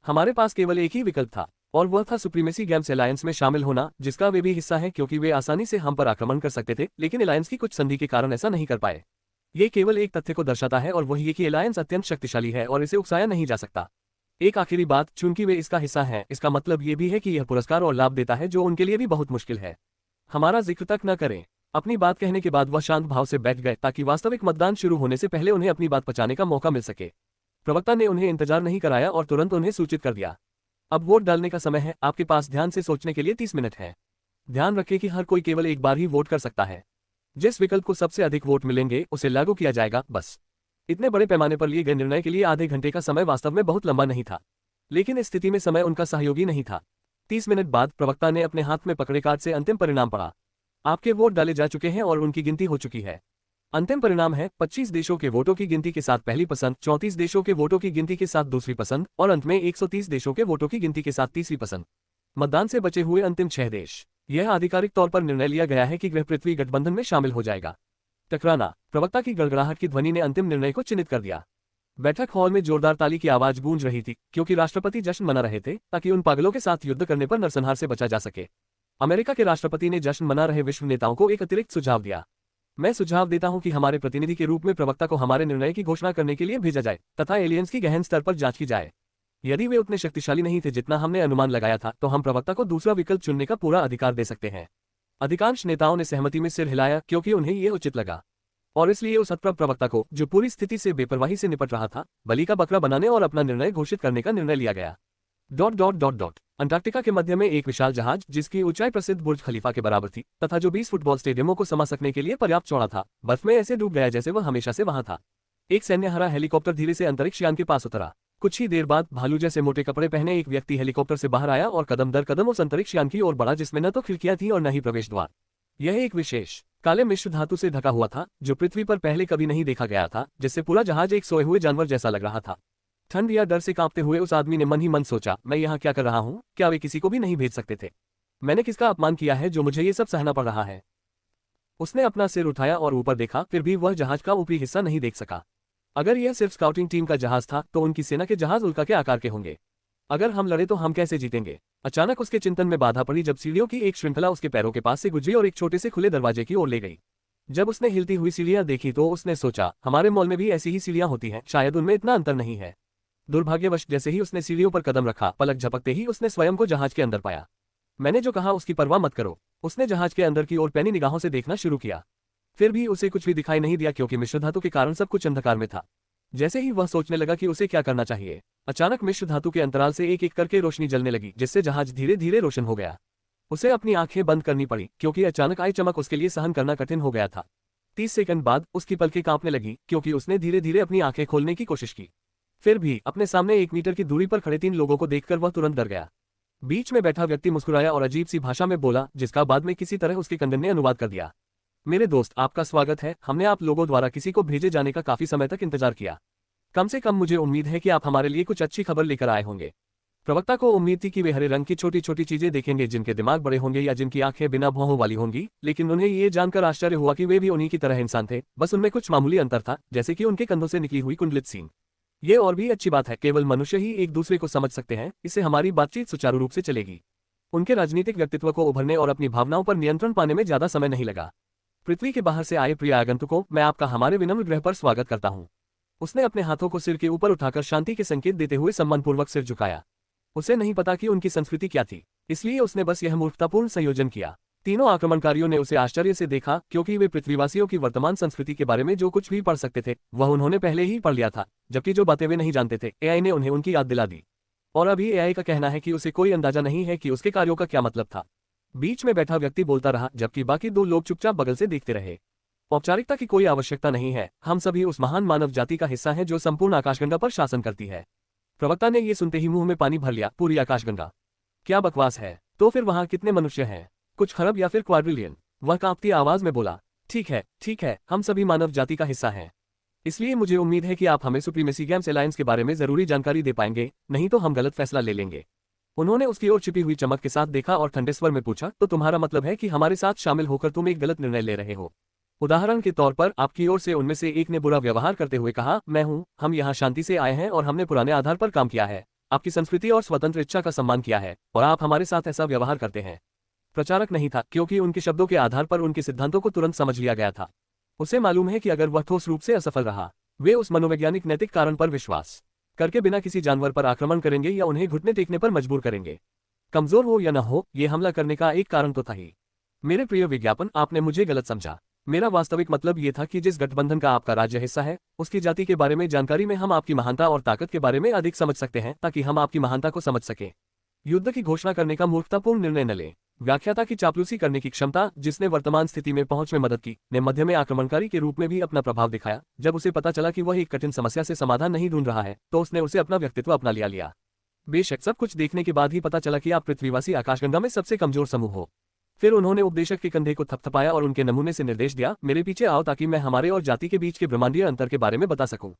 हमारे पास केवल एक ही विकल्प था, और वह था सुप्रीमेसी गेम्स अलायंस में शामिल होना, जिसका वे भी हिस्सा है क्योंकि वे आसानी से हम पर आक्रमण कर सकते थे, लेकिन अलायंस की कुछ संधि के कारण ऐसा नहीं कर पाए। ये केवल एक तथ्य को दर्शाता है, और वही ये कि अलायंस अत्यंत शक्तिशाली है और इसे उकसाया नहीं जा सकता। एक आखिरी बात, चूंकि वे इसका हिस्सा हैं, इसका मतलब ये भी है कि यह पुरस्कार और लाभ देता है जो उनके लिए भी बहुत मुश्किल है। हमारा जिक्र तक न करें। अपनी बात कहने के बाद वह शांत भाव से बैठ गए ताकि वास्तविक मतदान शुरू होने से पहले उन्हें अपनी बात पचाने का मौका मिल सके। प्रवक्ता ने उन्हें इंतजार नहीं कराया और तुरंत उन्हें सूचित कर दिया, अब वोट डालने का समय है। आपके पास ध्यान से सोचने के लिए 30 मिनट है। ध्यान रखें कि हर कोई केवल एक बार ही वोट कर सकता है। जिस विकल्प को सबसे अधिक वोट मिलेंगे उसे लागू किया जाएगा, बस। इतने बड़े पैमाने पर लिए गए निर्णय के लिए आधे घंटे का समय वास्तव में बहुत लंबा नहीं था, लेकिन इस स्थिति में समय उनका सहयोगी नहीं था। 30 मिनट बाद प्रवक्ता ने अपने हाथ में पकड़े कार्ड से अंतिम परिणाम पढ़ा। आपके वोट डाले जा चुके हैं और उनकी गिनती हो चुकी है। अंतिम परिणाम है 25 देशों के वोटों की गिनती के साथ पहली पसंद, 34 देशों के वोटों की गिनती के साथ दूसरी पसंद, और अंत में 130 देशों के वोटों की गिनती के साथ तीसरी पसंद। मतदान से बचे हुए अंतिम 6 देश। यह आधिकारिक तौर पर निर्णय लिया गया है कि ग्रह पृथ्वी गठबंधन में शामिल हो जाएगा। टकराना। प्रवक्ता की गड़गड़ाहट की ध्वनि ने अंतिम निर्णय को चिन्हित कर दिया। बैठक हॉल में जोरदार ताली की आवाज गूंज रही थी, क्योंकि राष्ट्रपति जश्न मना रहे थे ताकि उन पागलों के साथ युद्ध करने पर नरसंहार से बचा जा सके। अमेरिका के राष्ट्रपति ने जश्न मना रहे विश्व नेताओं को एक अतिरिक्त सुझाव दिया। मैं सुझाव देता हूं कि हमारे प्रतिनिधि के रूप में प्रवक्ता को हमारे निर्णय की घोषणा करने के लिए भेजा जाए तथा एलियंस की गहन स्तर पर जांच की जाए। यदि वे उतने शक्तिशाली नहीं थे जितना हमने अनुमान लगाया था, तो हम प्रवक्ता को दूसरा विकल्प चुनने का पूरा अधिकार दे सकते हैं। अधिकांश नेताओं ने सहमति में सिर हिलाया, क्योंकि उन्हें यह उचित लगा, और इसलिए उस अतप्रभ प्रवक्ता को, जो पूरी स्थिति से बेपरवाही से निपट रहा था, बलि का बकरा बनाने और अपना निर्णय घोषित करने का निर्णय लिया गया। ... अंटार्कटिका के मध्य में एक विशाल जहाज, जिसकी ऊंचाई प्रसिद्ध बुर्ज खलीफा के बराबर थी तथा जो 20 फुटबॉल स्टेडियमों को समा सकने के लिए पर्याप्त चौड़ा था, बर्फ में ऐसे डूब गया जैसे वह हमेशा से वहां था। एक सैन्य हरा हेलीकॉप्टर धीरे से अंतरिक्ष यान के पास उतरा। कुछ ही देर बाद भालू जैसे मोटे कपड़े पहने एक व्यक्ति हेलीकॉप्टर से बाहर आया और कदम दर कदम उस अंतरिक्ष यान की ओर बढ़ा जिसमें न तो खिड़कियां थी और न ही प्रवेश द्वार। यह एक विशेष काले मिश्र धातु से ढका हुआ था, जो पृथ्वी पर पहले कभी नहीं देखा गया था, जिससे पूरा जहाज एक सोए हुए जानवर जैसा लग रहा था। ठंड या डर से कांपते हुए उस आदमी ने मन ही मन सोचा, मैं यहाँ क्या कर रहा हूँ, क्या वे किसी को भी नहीं भेज सकते थे? मैंने किसका अपमान किया है जो मुझे ये सब सहना पड़ रहा है? उसने अपना सिर उठाया और ऊपर देखा, फिर भी वह जहाज का ऊपरी हिस्सा नहीं देख सका। अगर यह सिर्फ स्काउटिंग टीम का जहाज था तो उनकी सेना के जहाज उल्का के आकार के होंगे। अगर हम लड़े तो हम कैसे जीतेंगे? अचानक उसके चिंतन में बाधा पड़ी जब सीढ़ियों की एक श्रृंखला उसके पैरों के पास से गुजरी और एक छोटे से खुले दरवाजे की ओर ले गई। जब उसने हिलती हुई सीढ़ियां देखी तो उसने सोचा, हमारे मॉल में भी ऐसी ही सीढ़ियां होती हैं, शायद उनमें इतना अंतर नहीं है। दुर्भाग्यवश जैसे ही उसने सीढ़ियों पर कदम रखा, पलक झपकते ही उसने स्वयं को जहाज के अंदर पाया। मैंने जो कहा उसकी परवाह मत करो। उसने जहाज के अंदर की ओर पैनी निगाहों से देखना शुरू किया। फिर भी उसे कुछ भी दिखाई नहीं दिया क्योंकि मिश्र धातु के कारण सब कुछ अंधकार में था। जैसे ही वह सोचने लगा कि उसे क्या करना चाहिए, अचानक मिश्र धातु के अंतराल से एक एक करके रोशनी जलने लगी, जिससे जहाज धीरे धीरे रोशन हो गया। उसे अपनी आंखें बंद करनी पड़ी क्योंकि अचानक आई चमक उसके लिए सहन करना कठिन हो गया था। 30 सेकंड बाद उसकी पलकें कांपने लगी क्योंकि उसने धीरे धीरे अपनी आंखें खोलने की कोशिश की। फिर भी अपने सामने 1 मीटर की दूरी पर खड़े 3 लोगों को देखकर वह तुरंत डर गया। बीच में बैठा व्यक्ति मुस्कुराया और अजीब सी भाषा में बोला, जिसका बाद में किसी तरह उसके कंधे ने अनुवाद कर दिया। मेरे दोस्त, आपका स्वागत है। हमने आप लोगों द्वारा किसी को भेजे जाने का काफी समय तक इंतजार किया। कम से कम मुझे उम्मीद है कि आप हमारे लिए कुछ अच्छी खबर लेकर आए होंगे। प्रवक्ता को उम्मीद थी कि वे हरे रंग की छोटी छोटी चीजें देखेंगे, जिनके दिमाग बड़े होंगे या जिनकी आंखें बिना भौहों वाली होंगी, लेकिन उन्हें ये जानकर आश्चर्य हुआ कि वे भी उन्हीं की तरह इंसान थे, बस उनमें कुछ मामूली अंतर था, जैसे कि उनके कंधों से निकली हुई कुंडलित सींग। ये और भी अच्छी बात है, केवल मनुष्य ही एक दूसरे को समझ सकते हैं, इससे हमारी बातचीत सुचारू रूप से चलेगी। उनके राजनीतिक व्यक्तित्व को उभरने और अपनी भावनाओं पर नियंत्रण पाने में ज्यादा समय नहीं लगा। पृथ्वी के बाहर से आए प्रिय आगंतुकों, मैं आपका हमारे विनम्र गृह पर स्वागत करता हूँ। उसने अपने हाथों को सिर के ऊपर उठाकर शांति के संकेत देते हुए सम्मानपूर्वक सिर झुकाया। उसे नहीं पता कि उनकी संस्कृति क्या थी, इसलिए उसने बस यह मूर्खतापूर्ण संयोजन किया। तीनों आक्रमणकारियों ने उसे आश्चर्य से देखा क्योंकि वे पृथ्वीवासियों की वर्तमान संस्कृति के बारे में जो कुछ भी पढ़ सकते थे वह उन्होंने पहले ही पढ़ लिया था, जबकि जो बातें वे नहीं जानते थे एआई ने उन्हें उनकी याद दिला दी। और अभी एआई का कहना है कि उसे कोई अंदाजा नहीं है कि उसके कार्यों का क्या मतलब था। बीच में बैठा व्यक्ति बोलता रहा जबकि बाकी 2 लोग चुपचाप बगल से देखते रहे। औपचारिकता की कोई आवश्यकता नहीं है, हम सभी उस महान मानव जाति का हिस्सा हैं जो संपूर्ण आकाशगंगा पर शासन करती है। प्रवक्ता ने ये सुनते ही मुंह में पानी भर लिया। पूरी आकाशगंगा? क्या बकवास है। तो फिर वहां कितने मनुष्य हैं? कुछ खरब या फिर क्वाड्रिलियन? वह कांपती आवाज में बोला। ठीक है, हम सभी मानव जाति का हिस्सा हैं। इसलिए मुझे उम्मीद है कि आप हमें सुप्रीमेसी गेम्स अलायंस के बारे में जरूरी जानकारी दे पाएंगे, नहीं तो हम गलत फैसला ले लेंगे। उन्होंने उसकी ओर छिपी हुई चमक के साथ देखा और ठंडे स्वर में पूछा, तो तुम्हारा मतलब है कि हमारे साथ शामिल होकर तुम एक गलत निर्णय ले रहे हो? उदाहरण के तौर पर आपकी ओर से उनमें से एक ने बुरा व्यवहार करते हुए कहा, मैं हूं, हम यहाँ शांति से आए हैं और हमने पुराने आधार पर काम किया है, आपकी संस्कृति और स्वतंत्र इच्छा का सम्मान किया है, और आप हमारे साथ ऐसा व्यवहार करते हैं। प्रचारक नहीं था क्योंकि उनके शब्दों के आधार पर उनके सिद्धांतों को तुरंत समझ लिया गया था। उसे मालूम है कि अगर वह ठोस रूप से असफल रहा, वे उस मनोवैज्ञानिक नैतिक कारण पर विश्वास करके बिना किसी जानवर पर आक्रमण करेंगे या उन्हें घुटने टेकने पर मजबूर करेंगे। कमजोर हो या न हो, ये हमला करने का एक कारण तो था ही। मेरे प्रिय विज्ञापन, आपने मुझे गलत समझा। मेरा वास्तविक मतलब ये था कि जिस गठबंधन का आपका राज्य हिस्सा है, उसकी जाति के बारे में जानकारी में हम आपकी महानता और ताकत के बारे में अधिक समझ सकते हैं, ताकि हम आपकी महानता को समझ सकें। युद्ध की घोषणा करने का मूर्खतापूर्ण निर्णय न लें। व्याख्याता की चापलूसी करने की क्षमता, जिसने वर्तमान स्थिति में पहुंच में मदद की, ने मध्य में आक्रमणकारी के रूप में भी अपना प्रभाव दिखाया। जब उसे पता चला कि वह एक कठिन समस्या से समाधान नहीं ढूंढ रहा है, तो उसने उसे अपना व्यक्तित्व अपना लिया। बेशक सब कुछ देखने के बाद ही पता चला कि आप पृथ्वीवासी आकाशगंगा में सबसे कमजोर समूह हो। फिर उन्होंने उपदेशक के कंधे को थपथपाया और उनके नमूने से निर्देश दिया, मेरे पीछे आओ ताकि मैं हमारे और जाति के बीच के ब्रह्मांडीय अंतर के बारे में बता सकूं।